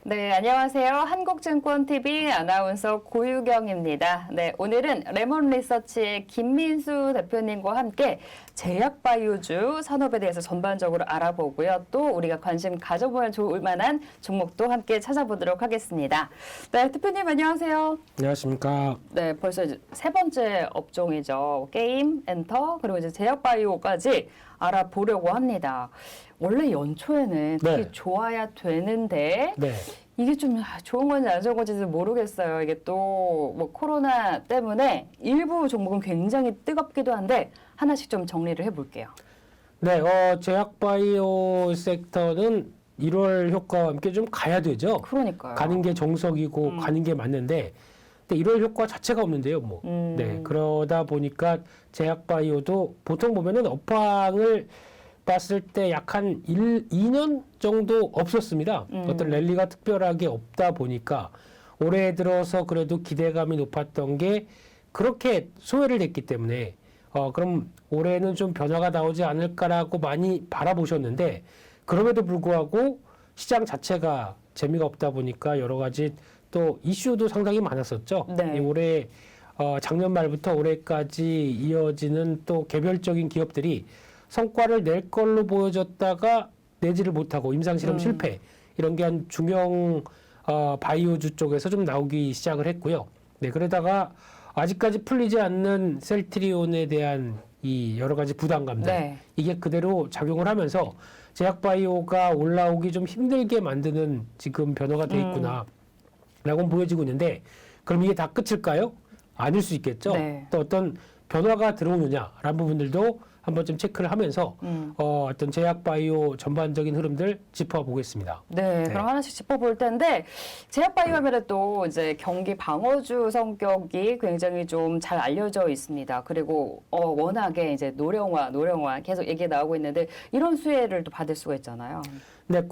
네, 안녕하세요. 한국증권TV 아나운서 고유경입니다. 네, 오늘은 레몬리서치의 김민수 대표님과 함께 제약바이오주 산업에 대해서 전반적으로 알아보고요. 또 우리가 관심 가져보면 좋을 만한 종목도 함께 찾아보도록 하겠습니다. 네, 대표님 안녕하세요. 안녕하십니까. 네, 벌써 이제 세 번째 업종이죠. 게임, 엔터, 그리고 이제 제약바이오까지 알아보려고 합니다. 원래 연초에는 특히 네. 좋아야 되는데 네. 이게 좀 좋은 건지 안 좋은 건지는 모르겠어요. 이게 또 뭐 코로나 때문에 일부 종목은 굉장히 뜨겁기도 한데 하나씩 좀 정리를 해볼게요. 네, 제약바이오 섹터는 1월 효과와 함께 좀 가야 되죠. 그러니까요. 가는 게 정석이고 가는 게 맞는데, 근데 1월 효과 자체가 없는데요, 뭐. 네, 그러다 보니까 제약바이오도 보통 보면은 업황을 봤을 때 약 한 2년 정도 없었습니다. 어떤 랠리가 특별하게 없다 보니까 올해 들어서 그래도 기대감이 높았던 게 그렇게 소외를 됐기 때문에 그럼 올해는 좀 변화가 나오지 않을까라고 많이 바라보셨는데 그럼에도 불구하고 시장 자체가 재미가 없다 보니까 여러 가지 또 이슈도 상당히 많았었죠. 네. 올해 작년 말부터 올해까지 이어지는 또 개별적인 기업들이 성과를 낼 걸로 보여졌다가 내지를 못하고 임상실험 실패 이런 게 한 중형 바이오주 쪽에서 좀 나오기 시작을 했고요. 네, 그러다가 아직까지 풀리지 않는 셀트리온에 대한 이 여러 가지 부담감들 네. 이게 그대로 작용을 하면서 제약바이오가 올라오기 좀 힘들게 만드는 지금 변화가 돼 있구나 라고 보여지고 있는데 그럼 이게 다 끝일까요? 아닐 수 있겠죠. 네. 또 어떤 변화가 들어오느냐라는 부분들도 한번 좀 체크를 하면서 어떤 제약바이오 전반적인 흐름들 짚어보겠습니다. 네, 그럼 하나씩 짚어볼 텐데 제약바이오 하면 또 이제 경기 방어주 성격이 굉장히 좀 잘 알려져 있습니다. 그리고 워낙에 이제 노령화 계속 얘기 나오고 있는데 이런 수혜를 또 받을 수가 있잖아요. 네,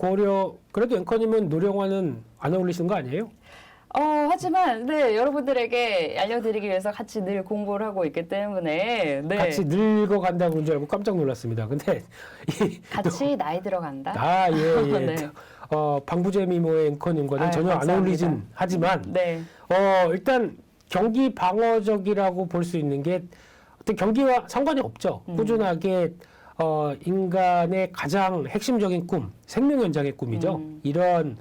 그래도 앵커님은 노령화는 안 어울리시는 거 아니에요? 하지만 네, 여러분들에게 알려드리기 위해서 같이 늘 공부를 하고 있기 때문에 네. 같이 늙어간다고 그런 줄 알고 깜짝 놀랐습니다. 근데 같이 나이 들어간다. 예. 네. 방부제미모의 앵커님과는 전혀 감사합니다. 안 어울리진 하지만 네. 일단 경기 방어적이라고 볼 수 있는 게 어떤 경기와 상관이 없죠. 꾸준하게 인간의 가장 핵심적인 꿈, 생명 연장의 꿈이죠. 이런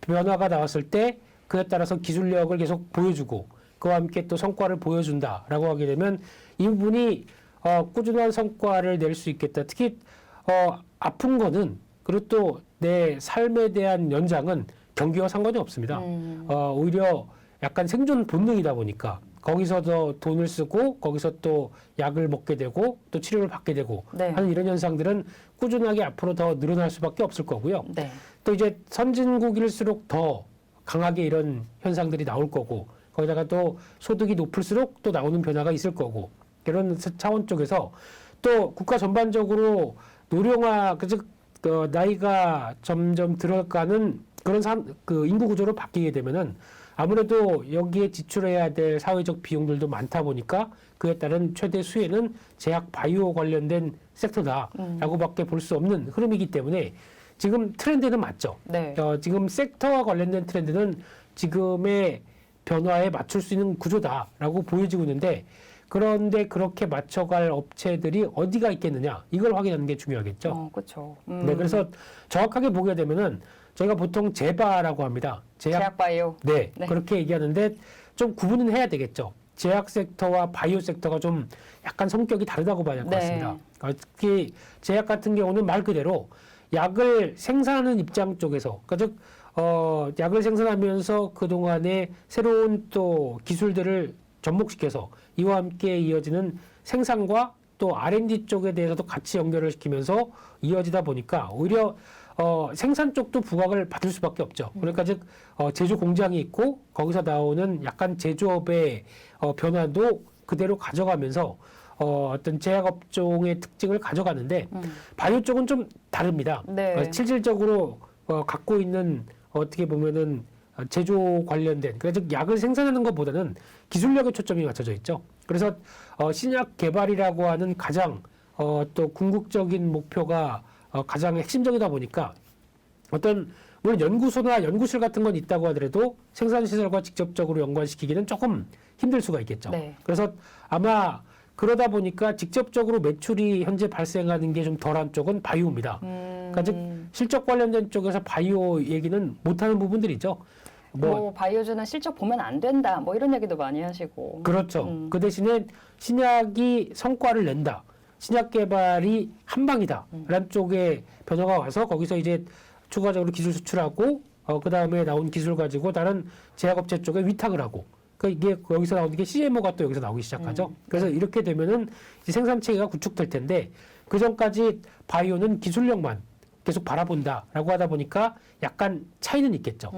변화가 나왔을 때 그에 따라서 기술력을 계속 보여주고 그와 함께 또 성과를 보여준다라고 하게 되면 이 부분이 꾸준한 성과를 낼 수 있겠다. 특히 아픈 거는 그리고 또 내 삶에 대한 연장은 경기와 상관이 없습니다. 오히려 약간 생존 본능이다 보니까 거기서 더 돈을 쓰고 거기서 또 약을 먹게 되고 또 치료를 받게 되고 네. 하는 이런 현상들은 꾸준하게 앞으로 더 늘어날 수밖에 없을 거고요. 네. 또 이제 선진국일수록 더 강하게 이런 현상들이 나올 거고 거기다가 또 소득이 높을수록 또 나오는 변화가 있을 거고 이런 차원 쪽에서 또 국가 전반적으로 노령화 즉 나이가 점점 들어가는 그런 인구 구조로 바뀌게 되면은 아무래도 여기에 지출해야 될 사회적 비용들도 많다 보니까 그에 따른 최대 수혜는 제약 바이오 관련된 섹터다라고밖에 볼 수 없는 흐름이기 때문에 지금 트렌드는 맞죠. 네. 지금 섹터와 관련된 트렌드는 지금의 변화에 맞출 수 있는 구조다라고 보여지고 있는데 그런데 그렇게 맞춰갈 업체들이 어디가 있겠느냐 이걸 확인하는 게 중요하겠죠. 그렇죠. 네, 그래서 정확하게 보게 되면은 저희가 보통 제바라고 합니다. 제약바이오. 네, 네. 그렇게 얘기하는데 좀 구분은 해야 되겠죠. 제약 섹터와 바이오 섹터가 좀 약간 성격이 다르다고 봐야 할 것 네. 같습니다. 특히 제약 같은 경우는 말 그대로 약을 생산하는 입장 쪽에서, 그러니까 즉 약을 생산하면서 그 동안에 새로운 또 기술들을 접목시켜서 이와 함께 이어지는 생산과 또 R&D 쪽에 대해서도 같이 연결을 시키면서 이어지다 보니까 오히려 생산 쪽도 부각을 받을 수밖에 없죠. 그러니까 즉 제조 공장이 있고 거기서 나오는 약간 제조업의 변화도 그대로 가져가면서 어떤 제약업종의 특징을 가져가는데 바이오 쪽은 좀 다릅니다. 네. 실질적으로 갖고 있는 어떻게 보면은 제조 관련된 그래서 약을 생산하는 것보다는 기술력에 초점이 맞춰져 있죠. 그래서 신약 개발이라고 하는 가장 또 궁극적인 목표가 가장 핵심적이다 보니까 어떤 물론 연구소나 연구실 같은 건 있다고 하더라도 생산시설과 직접적으로 연관시키기는 조금 힘들 수가 있겠죠. 네. 그래서 아마 그러다 보니까 직접적으로 매출이 현재 발생하는 게 좀 덜한 쪽은 바이오입니다. 그러니까 즉 실적 관련된 쪽에서 바이오 얘기는 못하는 부분들이죠. 뭐 바이오주는 실적 보면 안 된다. 뭐 이런 얘기도 많이 하시고. 그렇죠. 그 대신에 신약이 성과를 낸다. 신약 개발이 한 방이다. 라는 쪽에 변화가 와서 거기서 이제 추가적으로 기술 수출하고 그 다음에 나온 기술 가지고 다른 제약업체 쪽에 위탁을 하고 그러니까 이게 여기서 나오는 게 CMO가 또 여기서 나오기 시작하죠. 그래서 이렇게 되면은 이제 생산 체계가 구축될 텐데 그 전까지 바이오는 기술력만 계속 바라본다라고 하다 보니까 약간 차이는 있겠죠.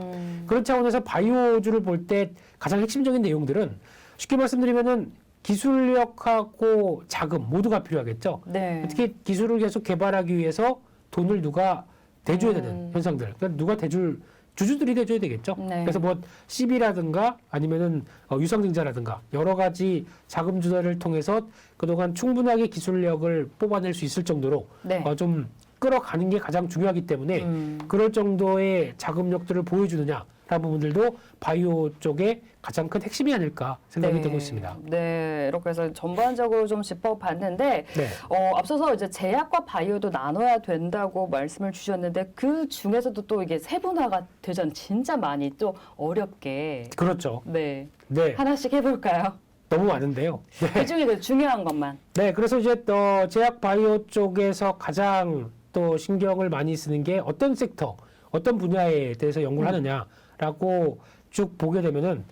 그런 차원에서 바이오주를 볼 때 가장 핵심적인 내용들은 쉽게 말씀드리면은 기술력하고 자금 모두가 필요하겠죠. 네. 특히 기술을 계속 개발하기 위해서 돈을 누가 대줘야 되는 현상들. 그러니까 누가 대줄 주주들이 대줘야 되겠죠. 네. 그래서 뭐 CB라든가 아니면은 유상증자라든가 여러 가지 자금 조달을 통해서 그동안 충분하게 기술력을 뽑아낼 수 있을 정도로 네. 좀 끌어가는 게 가장 중요하기 때문에 그럴 정도의 자금력들을 보여주느냐라는 부분들도 바이오 쪽에 가장 큰 핵심이 아닐까 생각이 되고 있습니다. 네, 이렇게 해서 전반적으로 좀 짚어봤는데 네. 앞서서 이제 제약과 바이오도 나눠야 된다고 말씀을 주셨는데 그 중에서도 또 이게 세분화가 되전 진짜 많이 또 어렵게 그렇죠. 네, 네. 하나씩 해볼까요? 너무 많은데요. 네. 그 중에 중요한 것만. 네, 그래서 이제 제약 바이오 쪽에서 가장 또 신경을 많이 쓰는 게 어떤 섹터, 어떤 분야에 대해서 연구를 하느냐라고 쭉 보게 되면은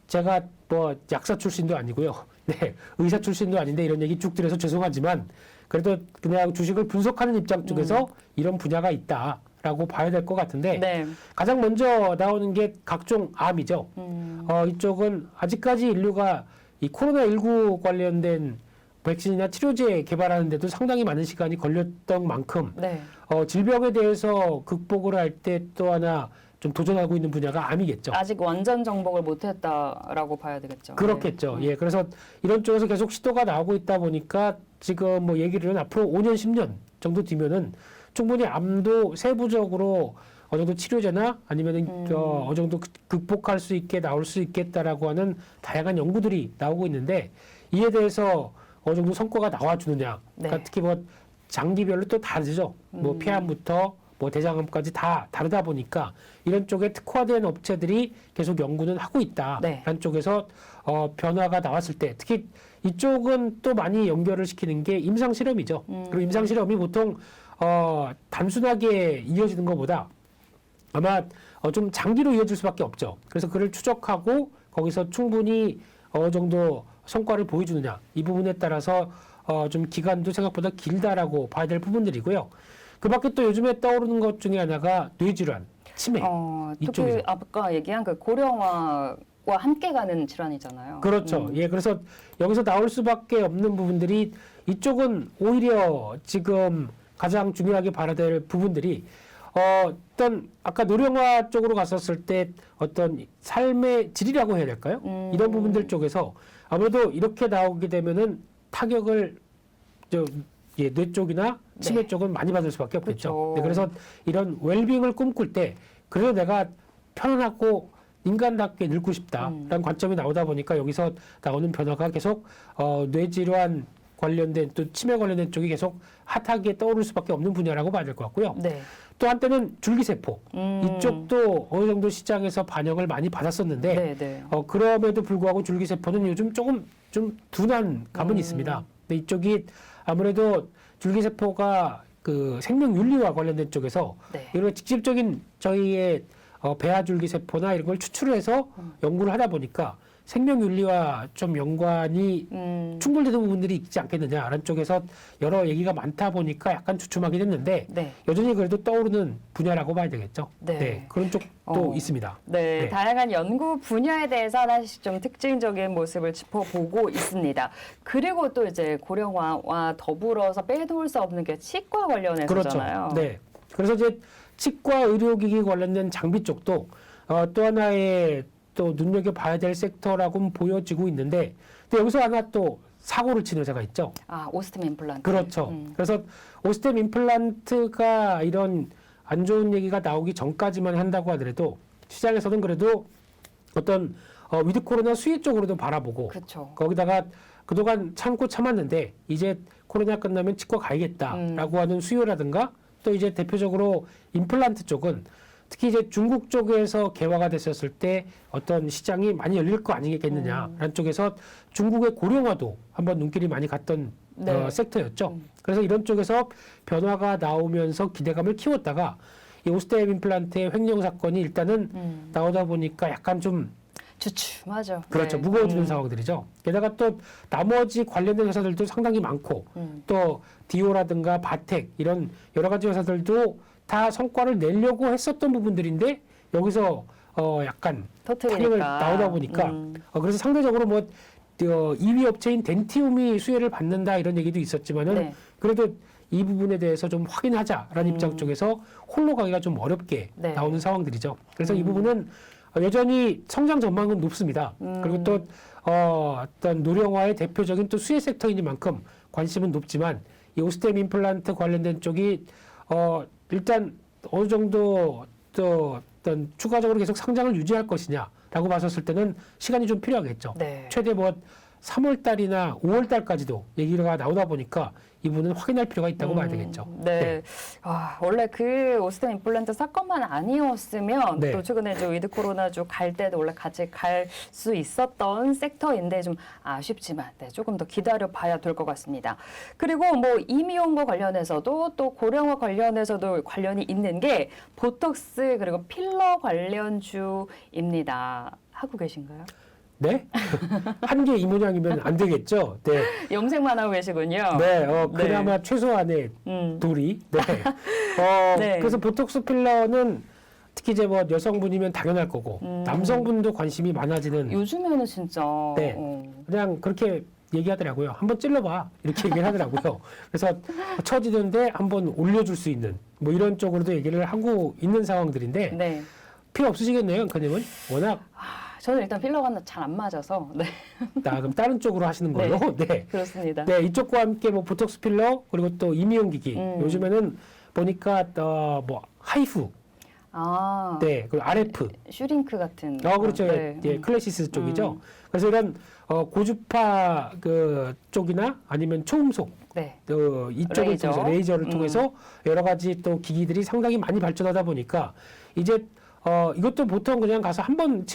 제가 뭐 약사 출신도 아니고요. 네, 의사 출신도 아닌데 이런 얘기 쭉 드려서 죄송하지만 그래도 그냥 주식을 분석하는 입장 쪽에서 이런 분야가 있다라고 봐야 될 것 같은데 네. 가장 먼저 나오는 게 각종 암이죠. 이쪽은 아직까지 인류가 이 코로나19 관련된 백신이나 치료제 개발하는 데도 상당히 많은 시간이 걸렸던 만큼 네. 질병에 대해서 극복을 할 때 또 하나 좀 도전하고 있는 분야가 암이겠죠. 아직 완전 정복을 못했다라고 봐야 되겠죠. 그렇겠죠. 네. 예, 그래서 이런 쪽에서 계속 시도가 나오고 있다 보니까 지금 뭐 얘기를 앞으로 5년, 10년 정도 뒤면은 충분히 암도 세부적으로 어느 정도 치료제나 아니면은 어느 정도 극복할 수 있게 나올 수 있겠다라고 하는 다양한 연구들이 나오고 있는데 이에 대해서 어느 정도 성과가 나와주느냐. 그러니까 네. 특히 뭐 장기별로 또 다르죠. 뭐 폐암부터 뭐 대장암까지 다 다르다 보니까 이런 쪽에 특화된 업체들이 계속 연구는 하고 있다라는 네. 쪽에서 변화가 나왔을 때 특히 이쪽은 또 많이 연결을 시키는 게 임상 실험이죠. 그리고 임상 실험이 보통 단순하게 이어지는 것보다 아마 좀 장기로 이어질 수밖에 없죠. 그래서 그를 추적하고 거기서 충분히 어느 정도 성과를 보여주느냐 이 부분에 따라서 좀 기간도 생각보다 길다라고 봐야 될 부분들이고요. 그 밖에 또 요즘에 떠오르는 것 중에 하나가 뇌질환, 치매 특히 이쪽이죠. 아까 얘기한 그 고령화와 함께 가는 질환이잖아요. 그렇죠. 예, 그래서 여기서 나올 수밖에 없는 부분들이 이쪽은 오히려 지금 가장 중요하게 봐야 될 부분들이 어떤 아까 노령화 쪽으로 갔었을 때 어떤 삶의 질이라고 해야 될까요? 이런 부분들 쪽에서 아무래도 이렇게 나오게 되면은 타격을 뇌 쪽이나 치매 네. 쪽은 많이 받을 수밖에 없겠죠. 그렇죠. 네, 그래서 이런 웰빙을 꿈꿀 때 그래도 내가 편안하고 인간답게 늙고 싶다라는 관점이 나오다 보니까 여기서 나오는 변화가 계속 뇌질환 관련된 또 치매 관련된 쪽이 계속 핫하게 떠오를 수밖에 없는 분야라고 봐야 될 것 같고요. 네. 또 한때는 줄기세포 이쪽도 어느 정도 시장에서 반영을 많이 받았었는데 네, 네. 그럼에도 불구하고 줄기세포는 요즘 조금 좀 둔한 감은 있습니다. 근데 이쪽이 아무래도 줄기세포가 그 생명윤리와 관련된 쪽에서 네. 이런 직접적인 저희의 배아줄기세포나 이런 걸 추출해서 연구를 하다 보니까 생명윤리와 좀 연관이 충돌되는 부분들이 있지 않겠느냐라는 쪽에서 여러 얘기가 많다 보니까 약간 주춤하긴 했는데 네. 여전히 그래도 떠오르는 분야라고 봐야 되겠죠. 네. 그런 쪽도 있습니다. 네, 네. 다양한 연구 분야에 대해서 하나씩 좀 특징적인 모습을 짚어보고 있습니다. 그리고 또 이제 고령화와 더불어서 빼놓을 수 없는 게 치과 관련해서잖아요. 그렇죠. 네. 그래서 이제 치과 의료기기 관련된 장비 쪽도 또 하나의 또 눈여겨봐야 될 섹터라고 보여지고 있는데 또 여기서 하나 또 사고를 친 회사가 있죠. 오스템 임플란트. 그렇죠. 그래서 오스템 임플란트가 이런 안 좋은 얘기가 나오기 전까지만 한다고 하더라도 시장에서는 그래도 어떤 위드 코로나 수혜 쪽으로도 바라보고 그렇죠. 거기다가 그동안 참고 참았는데 이제 코로나 끝나면 치과 가야겠다라고 하는 수요라든가 또 이제 대표적으로 임플란트 쪽은 특히 이제 중국 쪽에서 개화가 됐었을 때 어떤 시장이 많이 열릴 거 아니겠느냐라는 쪽에서 중국의 고령화도 한번 눈길이 많이 갔던 네. 섹터였죠. 그래서 이런 쪽에서 변화가 나오면서 기대감을 키웠다가 이 오스템 임플란트의 횡령 사건이 일단은 나오다 보니까 약간 좀 주춤하죠. 그렇죠. 네. 무거워지는 상황들이죠. 게다가 또 나머지 관련된 회사들도 상당히 많고 또 디오라든가 바텍 이런 여러 가지 회사들도 다 성과를 내려고 했었던 부분들인데 여기서 약간 터트리니까. 타격을 나오다 보니까 그래서 상대적으로 뭐 2위 업체인 덴티움이 수혜를 받는다 이런 얘기도 있었지만은 네. 그래도 이 부분에 대해서 좀 확인하자라는 입장 쪽에서 홀로 가기가 좀 어렵게 네. 나오는 상황들이죠. 그래서 이 부분은 여전히 성장 전망은 높습니다. 그리고 또 어떤 노령화의 대표적인 또 수혜 섹터이니만큼 관심은 높지만 이 오스템 임플란트 관련된 쪽이 일단 어느 정도 또 어떤 추가적으로 계속 상장을 유지할 것이냐라고 봤었을 때는 시간이 좀 필요하겠죠. 네. 최대 뭐 3월 달이나 5월 달까지도 얘기가 나오다 보니까 이 부분은 확인할 필요가 있다고 봐야 되겠죠. 네. 아, 원래 그 오스템 임플란트 사건만 아니었으면 네. 또 최근에 저 위드 코로나주 갈 때도 원래 같이 갈 수 있었던 섹터인데 좀 아쉽지만 네, 조금 더 기다려 봐야 될 것 같습니다. 그리고 뭐 이미용과 관련해서도 또 고령화 관련해서도 관련이 있는 게 보톡스 그리고 필러 관련주입니다. 하고 계신가요? 네? 한 개 이 모양이면 안 되겠죠. 네. 염색만 하고 계시군요. 네, 그나마 최소한의 둘이. 네. 네. 그래서 보톡스 필러는 특히 이제 뭐 여성분이면 당연할 거고 남성분도 관심이 많아지는 요즘에는 진짜 네. 그냥 그렇게 얘기하더라고요. 한번 찔러봐 이렇게 얘기를 하더라고요. 그래서 처지던데 한번 올려줄 수 있는 뭐 이런 쪽으로도 얘기를 하고 있는 상황들인데 네. 필요 없으시겠네요, 앵커님은 워낙. 저는 일단 필러가 잘 안 맞아서 네. 그럼 다른 쪽으로 하시는 걸로. 네. 그렇습니다. 네, 이쪽과 함께 뭐 보톡스 필러 그리고 또 이미용 기기. 요즘에는 보니까 뭐 하이프, 아, 네, 그리고 RF. 슈링크 같은. 그렇죠. 네. 예, 클래시스 쪽이죠. 그래서 이런 고주파 그 쪽이나 아니면 초음속 네. 이쪽을 레이저. 통해서 레이저를 통해서 여러 가지 또 기기들이 상당히 많이 발전하다 보니까 이제 이것도 보통 그냥 가서 한번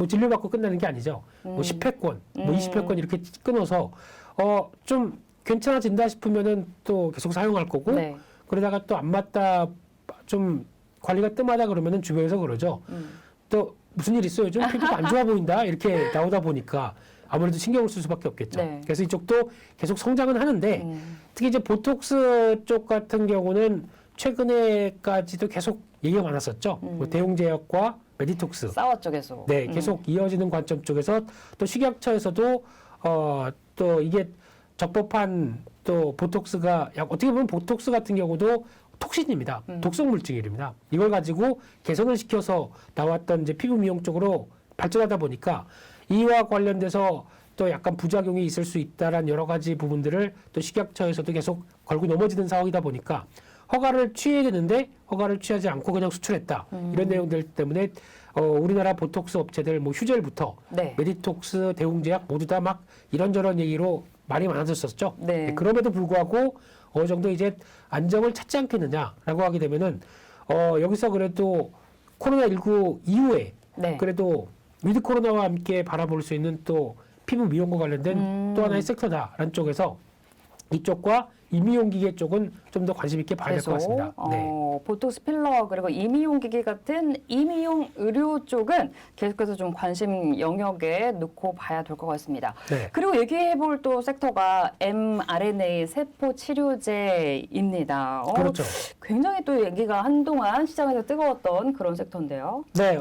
진료받고 끝나는 게 아니죠. 뭐 10회권, 뭐 20회권 이렇게 끊어서 좀 괜찮아진다 싶으면은 또 계속 사용할 거고 네. 그러다가 또 안 맞다 좀 관리가 뜸하다 그러면은 주변에서 그러죠. 또 무슨 일 있어요? 요즘 피부가 안 좋아 보인다 이렇게 나오다 보니까 아무래도 신경을 쓸 수밖에 없겠죠. 네. 그래서 이쪽도 계속 성장은 하는데 특히 이제 보톡스 쪽 같은 경우는 최근에까지도 계속 얘기가 많았었죠. 뭐 대웅제약과 메디톡스. 싸웠죠 계속. 네, 계속 이어지는 관점 쪽에서 또 식약처에서도 또 이게 적법한 또 보톡스가 어떻게 보면 보톡스 같은 경우도 톡신입니다. 독성 물질입니다. 이걸 가지고 개선을 시켜서 나왔던 이제 피부 미용 쪽으로 발전하다 보니까 이와 관련돼서 또 약간 부작용이 있을 수 있다란 여러 가지 부분들을 또 식약처에서도 계속 걸고 넘어지는 상황이다 보니까 허가를 취해야 되는데 허가를 취하지 않고 그냥 수출했다. 이런 내용들 때문에 우리나라 보톡스 업체들 뭐 휴젤부터 네. 메디톡스, 대웅제약 모두 다 막 이런저런 얘기로 말이 많아졌었죠. 네. 그럼에도 불구하고 어느 정도 이제 안정을 찾지 않겠느냐라고 하게 되면은 여기서 그래도 코로나19 이후에 네. 그래도 위드 코로나와 함께 바라볼 수 있는 또 피부 미용과 관련된 또 하나의 섹터다라는 쪽에서 이쪽과 이미용 기계 쪽은 좀 더 관심 있게 봐야 될 것 같습니다. 네. 보톡스 필러 그리고 이미용 기기 같은 이미용 의료 쪽은 계속해서 좀 관심 영역에 놓고 봐야 될 것 같습니다. 네. 그리고 얘기해볼 또 섹터가 mRNA 세포 치료제입니다. 그렇죠. 굉장히 또 얘기가 한동안 시장에서 뜨거웠던 그런 섹터인데요. 네,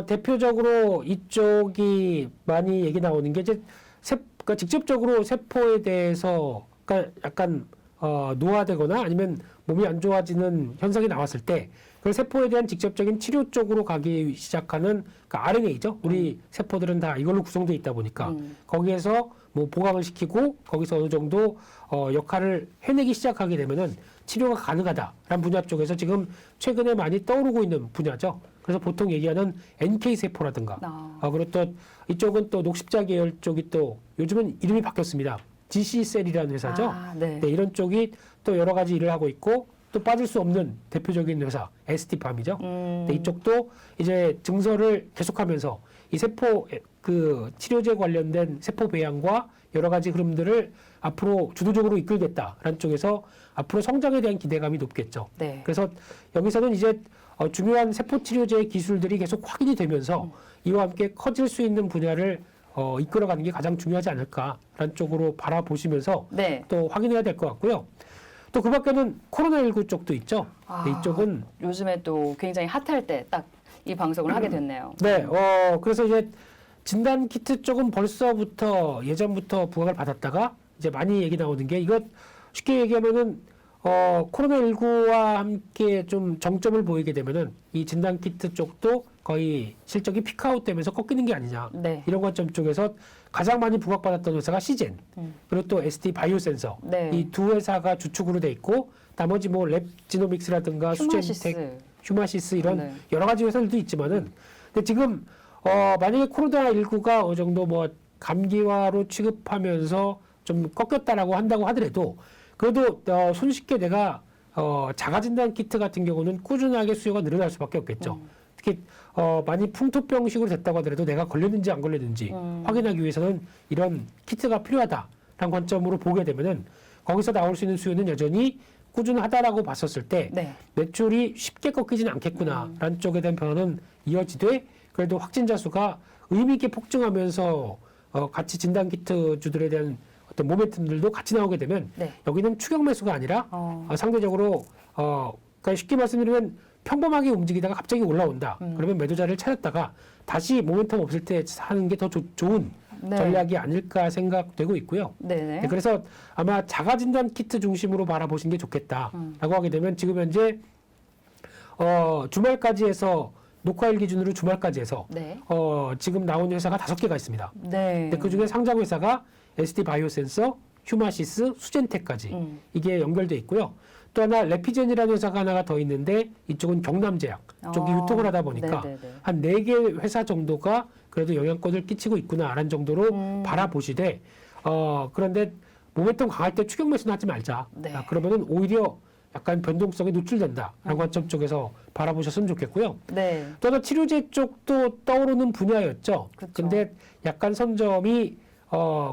대표적으로 이쪽이 많이 얘기 나오는 게 이제 그러니까 직접적으로 세포에 대해서 그러니까 약간 노화되거나 아니면 몸이 안 좋아지는 현상이 나왔을 때 그 세포에 대한 직접적인 치료 쪽으로 가기 시작하는 그 RNA죠. 우리 세포들은 다 이걸로 구성되어 있다 보니까 거기에서 뭐 보강을 시키고 거기서 어느 정도 역할을 해내기 시작하게 되면은 치료가 가능하다라는 분야 쪽에서 지금 최근에 많이 떠오르고 있는 분야죠. 그래서 보통 얘기하는 NK 세포라든가 그리고 또 이쪽은 또 녹십자 계열 쪽이 또 요즘은 이름이 바뀌었습니다. GC셀이라는 회사죠. 네. 네, 이런 쪽이 또 여러 가지 일을 하고 있고 또 빠질 수 없는 대표적인 회사 ST팜이죠. 네, 이쪽도 이제 증설을 계속하면서 이 세포 그 치료제 관련된 세포 배양과 여러 가지 흐름들을 앞으로 주도적으로 이끌겠다라는 쪽에서 앞으로 성장에 대한 기대감이 높겠죠. 네. 그래서 여기서는 이제 중요한 세포 치료제 기술들이 계속 확인이 되면서 이와 함께 커질 수 있는 분야를 이끌어가는 게 가장 중요하지 않을까라는 쪽으로 바라보시면서 네. 또 확인해야 될 것 같고요. 또 그 밖에는 코로나19 쪽도 있죠. 네, 이쪽은 요즘에 또 굉장히 핫할 때 딱 이 방송을 하게 됐네요. 네, 그래서 이제 진단 키트 쪽은 벌써부터 예전부터 부각을 받았다가 이제 많이 얘기 나오는 게 이것 쉽게 얘기하면은 코로나19와 함께 좀 정점을 보이게 되면은 이 진단 키트 쪽도 거의 실적이 피크아웃 되면서 꺾이는 게 아니냐. 네. 이런 관점 쪽에서 가장 많이 부각받았던 회사가 시젠 그리고 또 ST 바이오센서 네. 이 두 회사가 주축으로 돼 있고 나머지 뭐 랩지노믹스라든가 수젠텍, 휴마시스 이런 네. 여러 가지 회사들도 있지만은 근데 지금 만약에 코로나19가 어느 정도 뭐 감기화로 취급하면서 좀 꺾였다라고 한다고 하더라도 그래도 손쉽게 내가 자가진단 키트 같은 경우는 꾸준하게 수요가 늘어날 수밖에 없겠죠. 특히 많이 풍토병식으로 됐다고 하더라도 내가 걸렸는지 안 걸렸는지 확인하기 위해서는 이런 키트가 필요하다라는 관점으로 보게 되면은 거기서 나올 수 있는 수요는 여전히 꾸준하다라고 봤었을 때 네. 매출이 쉽게 꺾이지는 않겠구나라는 쪽에 대한 변화는 이어지되 그래도 확진자 수가 의미 있게 폭증하면서 같이 진단 키트 주들에 대한 어떤 모멘텀들도 같이 나오게 되면 네. 여기는 추격 매수가 아니라 상대적으로 그러니까 쉽게 말씀드리면 평범하게 움직이다가 갑자기 올라온다. 그러면 매도자를 찾았다가 다시 모멘텀 없을 때 하는 게 더 좋은 네. 전략이 아닐까 생각되고 있고요. 네네. 네, 그래서 아마 자가진단 키트 중심으로 바라보시는 게 좋겠다라고 하게 되면 지금 현재 주말까지 해서 녹화일 기준으로 주말까지 해서 네. 지금 나온 회사가 5개가 있습니다. 네. 근데 그중에 상장 회사가 ST 바이오센서, 휴마시스, 수젠텍까지 이게 연결돼 있고요. 또 하나 레피젠이라는 회사가 하나가 더 있는데 이쪽은 경남제약 쪽이 유통을 하다 보니까 네네네. 한 4개 회사 정도가 그래도 영향권을 끼치고 있구나라는 정도로 바라보시되 그런데 모멘텀 강할 때 추격 매수는 하지 말자. 네. 그러면은 오히려 약간 변동성이 노출된다라는 관점 쪽에서 바라보셨으면 좋겠고요. 네. 또 하나 치료제 쪽도 떠오르는 분야였죠. 그쵸. 근데 약간 선점이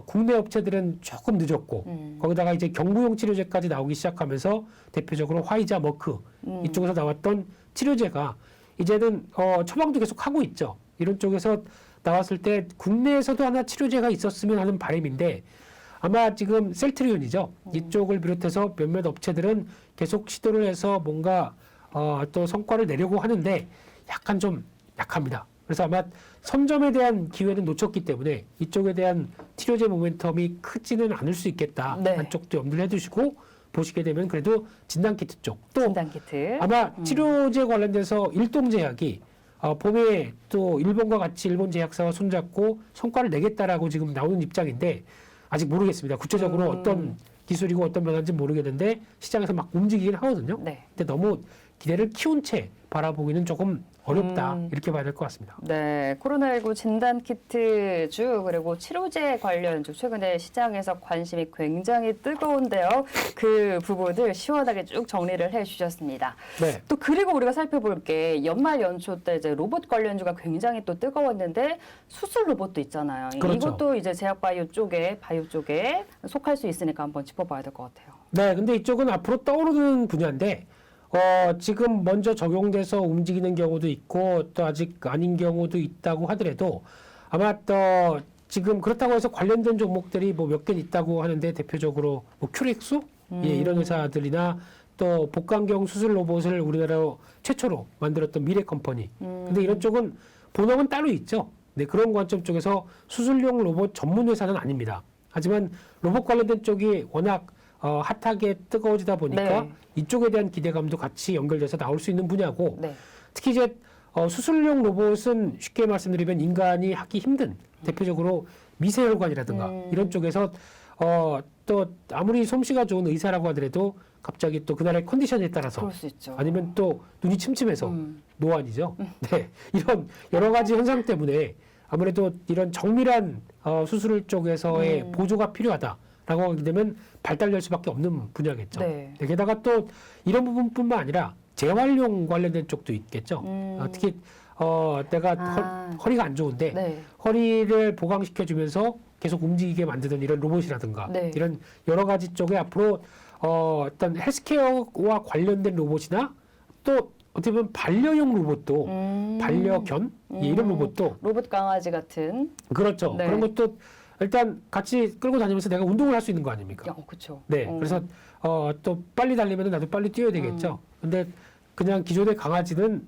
국내 업체들은 조금 늦었고 거기다가 이제 경구용 치료제까지 나오기 시작하면서 대표적으로 화이자, 머크 이쪽에서 나왔던 치료제가 이제는 처방도 계속 하고 있죠. 이런 쪽에서 나왔을 때 국내에서도 하나 치료제가 있었으면 하는 바람인데 아마 지금 셀트리온이죠. 이쪽을 비롯해서 몇몇 업체들은 계속 시도를 해서 뭔가 또 성과를 내려고 하는데 약간 좀 약합니다. 그래서 아마 선점에 대한 기회는 놓쳤기 때문에 이쪽에 대한 치료제 모멘텀이 크지는 않을 수 있겠다. 네. 한쪽도 염두를 해두시고 보시게 되면 그래도 진단키트 쪽 또 진단 키트. 아마 치료제 관련돼서 일동제약이 봄에 또 일본과 같이 일본 제약사와 손잡고 성과를 내겠다라고 지금 나오는 입장인데 아직 모르겠습니다. 구체적으로 어떤 기술이고 어떤 변화인지 모르겠는데 시장에서 막 움직이긴 하거든요. 네. 근데 너무 기대를 키운 채 바라보기는 조금 어렵다 이렇게 봐야 될 것 같습니다. 네, 코로나19 진단 키트주 그리고 치료제 관련주 최근에 시장에서 관심이 굉장히 뜨거운데요. 그 부분을 시원하게 쭉 정리를 해주셨습니다. 네. 또 그리고 우리가 살펴볼 게 연말 연초 때 이제 로봇 관련주가 굉장히 또 뜨거웠는데 수술 로봇도 있잖아요. 그렇죠. 이것도 이제 제약바이오 쪽에 바이오 쪽에 속할 수 있으니까 한번 짚어봐야 될 것 같아요. 네, 근데 이쪽은 앞으로 떠오르는 분야인데 지금 먼저 적용돼서 움직이는 경우도 있고 또 아직 아닌 경우도 있다고 하더라도 아마 또 지금 그렇다고 해서 관련된 종목들이 뭐 몇 개 있다고 하는데 대표적으로 뭐 큐렉수 예, 이런 회사들이나 또 복강경 수술 로봇을 우리나라로 최초로 만들었던 미래 컴퍼니. 근데 이런 쪽은 본업은 따로 있죠. 네, 그런 관점 쪽에서 수술용 로봇 전문 회사는 아닙니다. 하지만 로봇 관련된 쪽이 워낙 핫하게 뜨거워지다 보니까 네. 이쪽에 대한 기대감도 같이 연결돼서 나올 수 있는 분야고 네. 특히 이제 수술용 로봇은 쉽게 말씀드리면 인간이 하기 힘든 대표적으로 미세혈관이라든가 이런 쪽에서 또 아무리 솜씨가 좋은 의사라고 하더라도 갑자기 또 그날의 컨디션에 따라서 그럴 수 있죠. 아니면 또 눈이 침침해서 노안이죠. 네, 이런 여러 가지 현상 때문에 아무래도 이런 정밀한 수술 쪽에서의 보조가 필요하다라고 하게 되면 발달될 수밖에 없는 분야겠죠. 네. 네, 게다가 또 이런 부분뿐만 아니라 재활용 관련된 쪽도 있겠죠. 특히 내가 허리가 안 좋은데 네. 허리를 보강시켜주면서 계속 움직이게 만드는 이런 로봇이라든가 네. 이런 여러 가지 쪽에 앞으로 어떤 헬스케어와 관련된 로봇이나 또 어떻게 보면 반려용 로봇도 반려견 이런 로봇도 로봇 강아지 같은. 그렇죠. 네. 그런 것도 일단 같이 끌고 다니면서 내가 운동을 할 수 있는 거 아닙니까? 그렇죠. 네. 그래서 또 빨리 달리면 나도 빨리 뛰어야 되겠죠. 근데 그냥 기존의 강아지는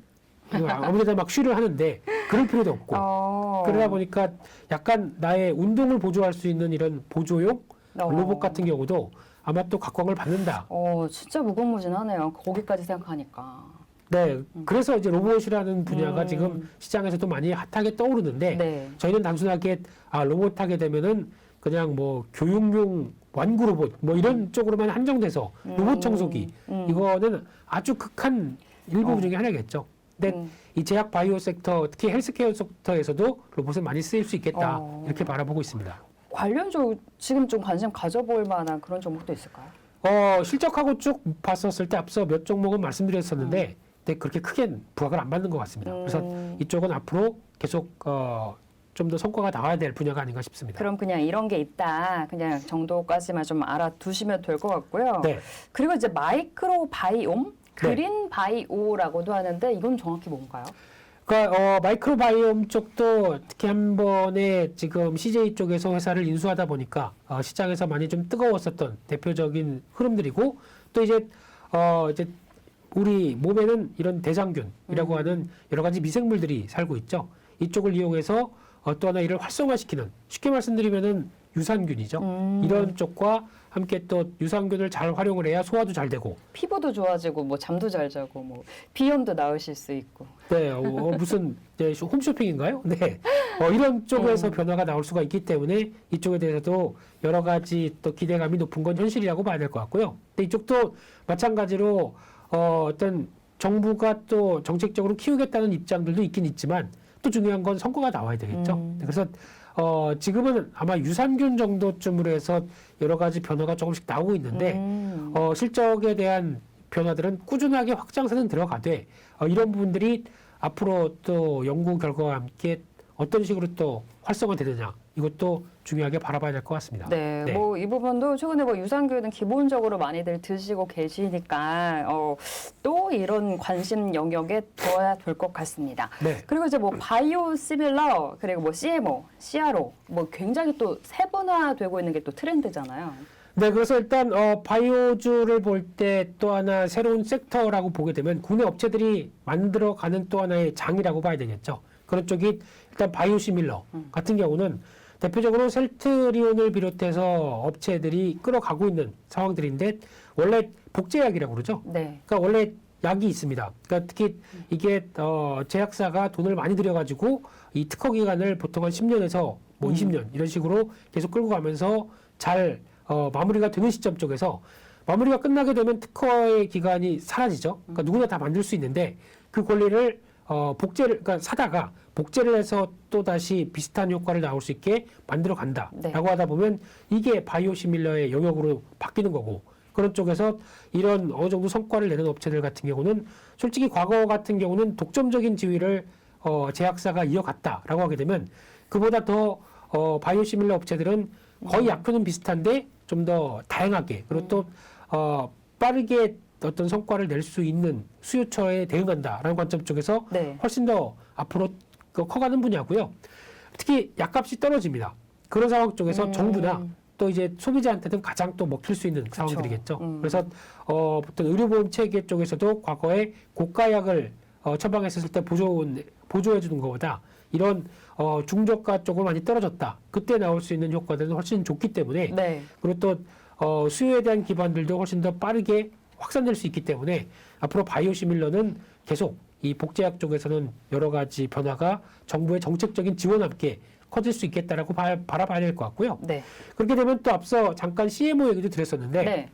아무데나 막 쉬를 하는데 그럴 필요도 없고 그러다 보니까 약간 나의 운동을 보조할 수 있는 이런 보조용 로봇 같은 경우도 아마 또 각광을 받는다. 진짜 무궁무진하네요. 거기까지 생각하니까. 네, 그래서 이제 로봇이라는 분야가 지금 시장에서도 많이 핫하게 떠오르는데 네. 저희는 단순하게 로봇 하게 되면은 그냥 뭐 교육용 완구 로봇 뭐 이런 쪽으로만 한정돼서 로봇 청소기 이거는 아주 극한 일부 중에 하나겠죠. 근데 이 제약 바이오 섹터, 특히 헬스케어 섹터에서도 로봇은 많이 쓰일 수 있겠다 이렇게 바라보고 있습니다. 관련적 지금 좀 관심 가져볼 만한 그런 종목도 있을까요? 실적하고 쭉 봤었을 때 앞서 몇 종목은 말씀드렸었는데 근데 그렇게 크게 부각을 안 받는 것 같습니다. 그래서 이쪽은 앞으로 계속 좀 더 성과가 나와야 될 분야가 아닌가 싶습니다. 그럼 그냥 이런 게 있다. 그냥 정도까지만 좀 알아두시면 될 것 같고요. 네. 그리고 이제 마이크로 바이옴, 그린 바이오라고도 하는데 이건 정확히 뭔가요? 그러니까 마이크로바이옴 쪽도 특히 한 번에 지금 CJ 쪽에서 회사를 인수하다 보니까 시장에서 많이 좀 뜨거웠었던 대표적인 흐름들이고 또 이제 우리 몸에는 이런 대장균이라고 하는 여러 가지 미생물들이 살고 있죠. 이쪽을 이용해서 또 하나 이를 활성화시키는 쉽게 말씀드리면은 유산균이죠. 이런 쪽과 함께 또 유산균을 잘 활용을 해야 소화도 잘 되고 피부도 좋아지고 뭐 잠도 잘 자고 뭐 비염도 나으실 수 있고. 네, 무슨 홈쇼핑인가요? 네, 이런 쪽에서 변화가 나올 수가 있기 때문에 이쪽에 대해서도 여러 가지 또 기대감이 높은 건 현실이라고 봐야 될 것 같고요. 근데 이쪽도 마찬가지로 어떤 정부가 또 정책적으로 키우겠다는 입장들도 있긴 있지만 또 중요한 건 성과가 나와야 되겠죠. 그래서 지금은 아마 유산균 정도쯤으로 해서 여러 가지 변화가 조금씩 나오고 있는데 실적에 대한 변화들은 꾸준하게 확장세는 들어가되 이런 부분들이 앞으로 또 연구 결과와 함께 어떤 식으로 또 활성화되느냐 이것도 중요하게 바라봐야 될 것 같습니다. 네, 뭐 이 부분도 최근에 뭐 유산균은 기본적으로 많이들 드시고 계시니까 또 이런 관심 영역에 둬야 될 것 같습니다. 네. 그리고 이제 뭐 바이오 시밀러 그리고 뭐 CMO, CRO 뭐 굉장히 또 세분화되고 있는 게 또 트렌드잖아요. 네, 그래서 일단 바이오주를 볼 때 또 하나 새로운 섹터라고 보게 되면 국내 업체들이 만들어가는 또 하나의 장이라고 봐야 되겠죠. 그런 쪽이 일단 바이오시밀러 같은 경우는 대표적으로 셀트리온을 비롯해서 업체들이 끌어가고 있는 상황들인데 원래 복제약이라고 그러죠. 네. 그러니까 원래 약이 있습니다. 그러니까 특히 이게 제약사가 돈을 많이 들여가지고 이 특허 기간을 보통 한 10년에서 뭐 20년 이런 식으로 계속 끌고 가면서 잘 마무리가 되는 시점 쪽에서 마무리가 끝나게 되면 특허의 기간이 사라지죠. 그러니까 누구나 다 만들 수 있는데 그 권리를 복제를 그러니까 사다가 복제를 해서 또 다시 비슷한 효과를 나올 수 있게 만들어 간다라고 하다 보면 이게 바이오시밀러의 영역으로 바뀌는 거고 그런 쪽에서 이런 어느 정도 성과를 내는 업체들 같은 경우는 솔직히 과거 같은 경우는 독점적인 지위를 제약사가 이어갔다라고 하게 되면 그보다 더 바이오시밀러 업체들은 거의 약효는 비슷한데 좀 더 다양하게 그리고 또 빠르게 어떤 성과를 낼 수 있는 수요처에 대응한다라는 관점 쪽에서 훨씬 더 앞으로 커가는 분야고요. 특히 약값이 떨어집니다. 그런 상황 쪽에서 정부나 또 이제 소비자한테는 가장 또 먹힐 수 있는 상황들이겠죠. 그래서 어떤 의료보험 체계 쪽에서도 과거에 고가약을 처방했을 때 보조해 주는 것보다 이런 중저가 쪽으로 많이 떨어졌다. 그때 나올 수 있는 효과들은 훨씬 좋기 때문에 그리고 또 수요에 대한 기반들도 훨씬 더 빠르게 확산될 수 있기 때문에 앞으로 바이오시밀러는 계속 이 복제약 쪽에서는 여러 가지 변화가 정부의 정책적인 지원과 함께 커질 수 있겠다라고 바라봐야 될 것 같고요. 네. 그렇게 되면 또 앞서 잠깐 CMO 얘기도 드렸었는데 네.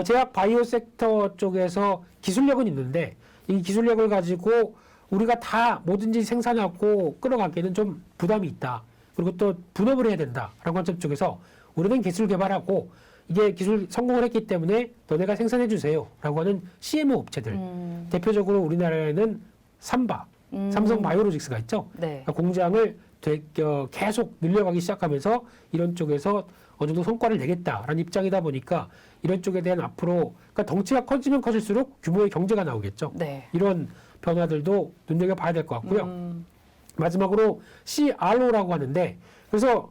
제약 바이오 섹터 쪽에서 기술력은 있는데 이 기술력을 가지고 우리가 다 뭐든지 생산하고 끌어가기에는 좀 부담이 있다. 그리고 또 분업을 해야 된다라는 관점 쪽에서 우리는 기술 개발하고 이게 기술 성공을 했기 때문에 너네가 생산해 주세요라고 하는 CMO 업체들. 대표적으로 우리나라에는 삼바, 삼성 바이오로직스가 있죠. 네. 그러니까 공장을 계속 늘려가기 시작하면서 이런 쪽에서 어느 정도 성과를 내겠다라는 입장이다 보니까 이런 쪽에 대한 앞으로 그러니까 덩치가 커지면 커질수록 규모의 경제가 나오겠죠. 네. 이런 변화들도 눈여겨봐야 될 것 같고요. 마지막으로 CRO라고 하는데 그래서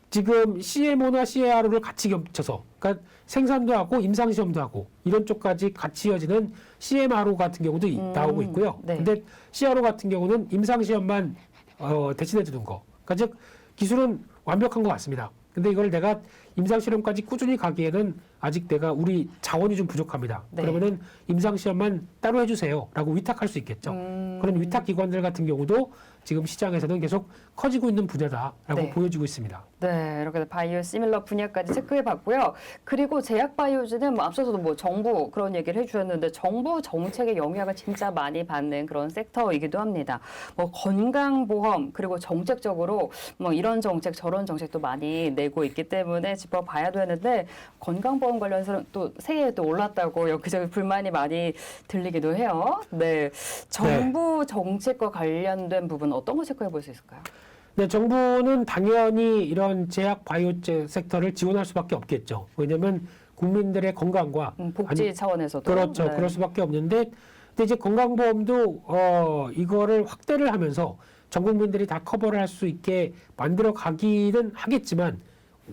지금 CMO나 CRO를 같이 겹쳐서 그러니까 생산도 하고 임상시험도 하고 이런 쪽까지 같이 이어지는 CMRO 같은 경우도 나오고 있고요. 네. 근데 CRO 같은 경우는 임상시험만 대신해 주는 거. 그러니까 즉 기술은 완벽한 것 같습니다. 근데 이걸 내가 임상실험까지 꾸준히 가기에는 아직 내가 우리 자원이 좀 부족합니다. 네. 그러면은 임상시험만 따로 해주세요라고 위탁할 수 있겠죠. 그런 위탁 기관들 같은 경우도 지금 시장에서는 계속 커지고 있는 분야다라고 네. 보여지고 있습니다. 네, 이렇게 바이오 시밀러 분야까지 체크해봤고요. 그리고 제약 바이오주는 뭐 앞서서도 뭐 정부 그런 얘기를 해주셨는데 정부 정책의 영향을 진짜 많이 받는 그런 섹터이기도 합니다. 뭐 건강보험 그리고 정책적으로 뭐 이런 정책 저런 정책도 많이 내고 있기 때문에 짚어봐야 되는데 건강보험 관련해서는 또 세계에 또 올랐다고 여기저기 불만이 많이 들리기도 해요. 네, 정부 정책과 관련된 부분 어떤 거 체크해 볼 수 있을까요? 네, 정부는 당연히 이런 제약 바이오 섹터를 지원할 수밖에 없겠죠. 왜냐하면 국민들의 건강과 복지 차원에서도 그렇죠. 네. 그럴 수밖에 없는데 근데 이제 건강보험도 이거를 확대를 하면서 전 국민들이 다 커버를 할 수 있게 만들어 가기는 하겠지만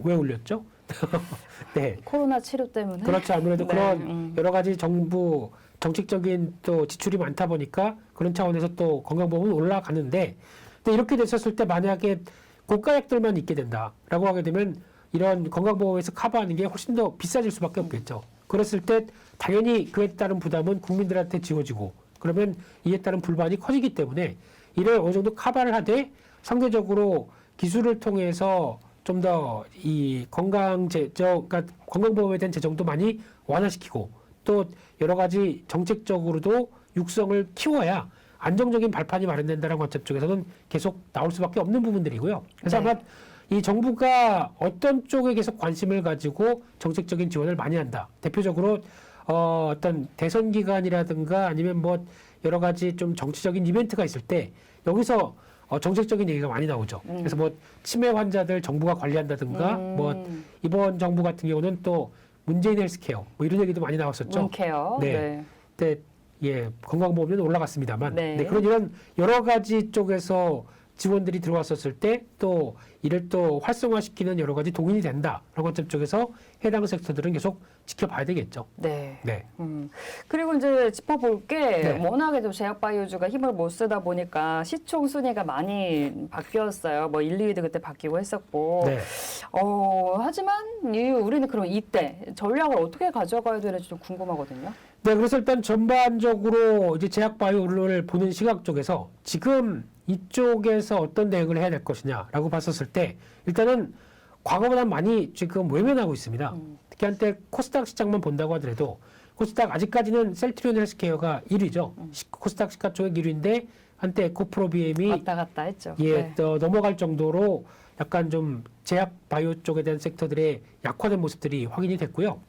왜 올렸죠? 네. 코로나 치료 때문에 그렇죠. 아무래도 네, 그런 여러 가지 정부 정책적인 또 지출이 많다 보니까 그런 차원에서 또 건강보험은 올라가는데 근데 이렇게 됐었을 때 만약에 고가약들만 있게 된다라고 하게 되면 이런 건강보험에서 커버하는 게 훨씬 더 비싸질 수밖에 없겠죠. 그랬을 때 당연히 그에 따른 부담은 국민들한테 지워지고 그러면 이에 따른 불만이 커지기 때문에 이를 어느 정도 커버를 하되 상대적으로 기술을 통해서 좀 더 이 그러니까 건강보험에 대한 재정도 많이 완화시키고 또 여러 가지 정책적으로도 육성을 키워야 안정적인 발판이 마련된다는 관점 쪽에서는 계속 나올 수밖에 없는 부분들이고요. 그래서 네. 아마 이 정부가 어떤 쪽에 계속 관심을 가지고 정책적인 지원을 많이 한다. 대표적으로 어떤 대선 기간이라든가 아니면 뭐 여러 가지 좀 정치적인 이벤트가 있을 때 여기서 정책적인 얘기가 많이 나오죠. 그래서 뭐 치매 환자들 정부가 관리한다든가 뭐 이번 정부 같은 경우는 또 문재인 헬스케어 뭐 이런 얘기도 많이 나왔었죠. 문케어. 네. 근데 예, 건강보험료는 올라갔습니다만 네. 네, 그런 이런 여러 가지 쪽에서 지원들이 들어왔었을 때 또 이를 또 활성화시키는 여러 가지 동인이 된다. 그런 관점 쪽에서 해당 섹터들은 계속 지켜봐야 되겠죠. 네. 네. 그리고 이제 짚어볼 게 네. 워낙에 좀 제약 바이오주가 힘을 못 쓰다 보니까 시총 순위가 많이 바뀌었어요. 뭐 1, 2위도 그때 바뀌고 했었고. 네. 하지만 우리는 그럼 이때 전략을 어떻게 가져가야 되는지 좀 궁금하거든요. 네, 그래서 일단 전반적으로 이제 제약 바이오를 보는 시각 쪽에서 지금 이쪽에서 어떤 대응을 해야 될 것이냐라고 봤었을 때 일단은 과거보다 많이 지금 외면하고 있습니다. 특히 한때 코스닥 시장만 본다고 하더라도 코스닥 아직까지는 셀트리온 헬스케어가 1위죠. 코스닥 시가총액 1위인데 한때 에코프로비엠이 왔다 갔다 했죠. 예, 네. 또 넘어갈 정도로 약간 좀 제약 바이오 쪽에 대한 섹터들의 약화된 모습들이 확인이 됐고요.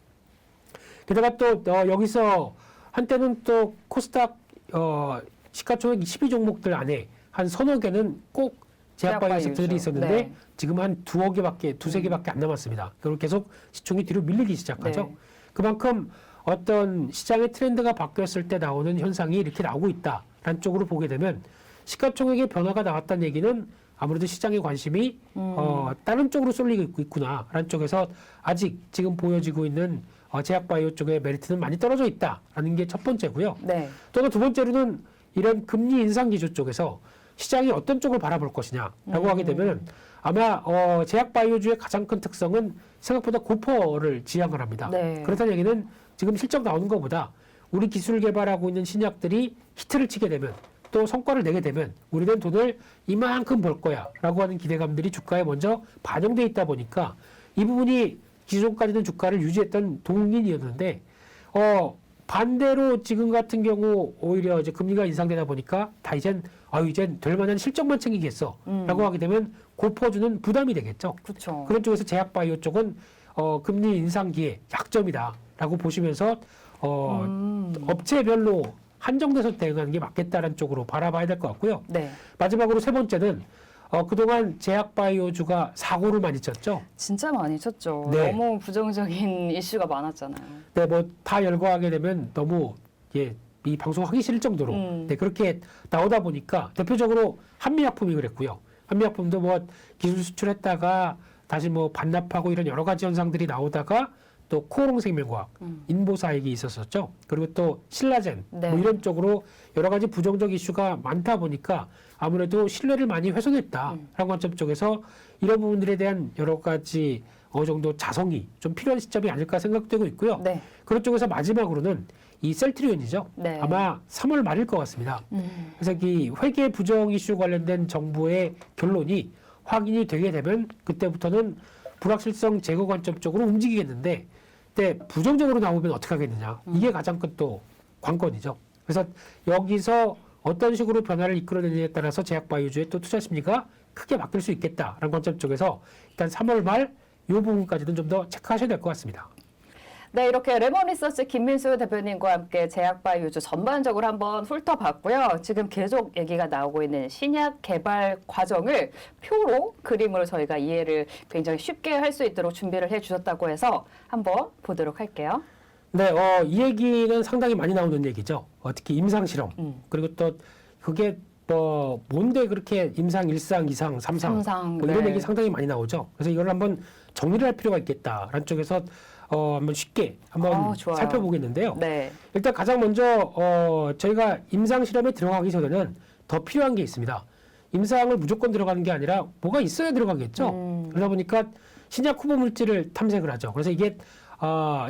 게다가 또 여기서 한때는 또 코스닥 시가총액 12종목들 안에 한 서너 개는 꼭 제약 바이오 섹터들이 있었는데 네. 지금 한 두세 개밖에 안 남았습니다. 그리고 계속 시총이 뒤로 밀리기 시작하죠. 네. 그만큼 어떤 시장의 트렌드가 바뀌었을 때 나오는 현상이 이렇게 나오고 있다라는 쪽으로 보게 되면 시가총액의 변화가 나왔다는 얘기는 아무래도 시장의 관심이 다른 쪽으로 쏠리고 있구나라는 쪽에서 아직 지금 보여지고 있는 제약 바이오 쪽의 메리트는 많이 떨어져 있다라는 게 첫 번째고요. 네. 또 두 번째로는 이런 금리 인상 기조 쪽에서 시장이 어떤 쪽을 바라볼 것이냐라고 하게 되면 아마 제약 바이오주의 가장 큰 특성은 생각보다 고퍼를 지향을 합니다. 네. 그렇다는 얘기는 지금 실적 나오는 것보다 우리 기술 개발하고 있는 신약들이 히트를 치게 되면 또 성과를 내게 되면 우리는 돈을 이만큼 벌 거야라고 하는 기대감들이 주가에 먼저 반영돼 있다 보니까 이 부분이 기존까지는 주가를 유지했던 동인이었는데 반대로 지금 같은 경우 오히려 이제 금리가 인상되다 보니까 다 이젠 될 만한 실적만 챙기겠어라고 하게 되면 고퍼주는 부담이 되겠죠. 그렇죠. 그런 쪽에서 제약바이오 쪽은 금리 인상기에 약점이다라고 보시면서 업체별로 한정돼서 대응하는 게 맞겠다는 쪽으로 바라봐야 될 것 같고요. 네. 마지막으로 세 번째는 그동안 제약바이오주가 사고를 많이 쳤죠. 진짜 많이 쳤죠. 네. 너무 부정적인 이슈가 많았잖아요. 네, 뭐 다 열거하게 되면 너무 이 방송 하기 싫을 정도로 네, 그렇게 나오다 보니까 대표적으로 한미약품이 그랬고요. 한미약품도 뭐 기술 수출했다가 다시 뭐 반납하고 이런 여러 가지 현상들이 나오다가 또 코오롱생명과학, 인보사액이 있었었죠. 그리고 또 신라젠 네. 뭐 이런 쪽으로 여러 가지 부정적 이슈가 많다 보니까 아무래도 신뢰를 많이 훼손했다라는 관점 쪽에서 이런 부분들에 대한 여러 가지 어느 정도 자성이 좀 필요한 시점이 아닐까 생각되고 있고요. 네. 그런 쪽에서 마지막으로는 이 셀트리온이죠. 네. 아마 3월 말일 것 같습니다. 그래서 이 회계 부정 이슈 관련된 정부의 결론이 확인이 되게 되면 그때부터는 불확실성 제거 관점 쪽으로 움직이겠는데 그때 부정적으로 나오면 어떻게 하겠느냐. 이게 가장 큰 또 관건이죠. 그래서 여기서 어떤 식으로 변화를 이끌어내느냐에 따라서 제약바이오주의 또 투자 심리가 크게 바뀔 수 있겠다라는 관점 쪽에서 일단 3월 말 이 부분까지는 좀 더 체크하셔야 될 것 같습니다. 네, 이렇게 레몬리서치 김민수 대표님과 함께 제약바이오주 전반적으로 한번 훑어봤고요. 지금 계속 얘기가 나오고 있는 신약 개발 과정을 표로, 그림으로 저희가 이해를 굉장히 쉽게 할 수 있도록 준비를 해주셨다고 해서 한번 보도록 할게요. 네, 이 얘기는 상당히 많이 나오는 얘기죠. 특히 임상실험. 그리고 또 그게 뭐 뭔데 그렇게 임상 1상, 2상, 3상 뭐 이런 네. 얘기 상당히 많이 나오죠. 그래서 이걸 한번 정리를 할 필요가 있겠다라는 쪽에서 한번 쉽게 한번 좋아요. 살펴보겠는데요. 네. 일단 가장 먼저 저희가 임상 실험에 들어가기 전에는 더 필요한 게 있습니다. 임상을 무조건 들어가는 게 아니라 뭐가 있어야 들어가겠죠. 그러다 보니까 신약 후보 물질을 탐색을 하죠. 그래서 이게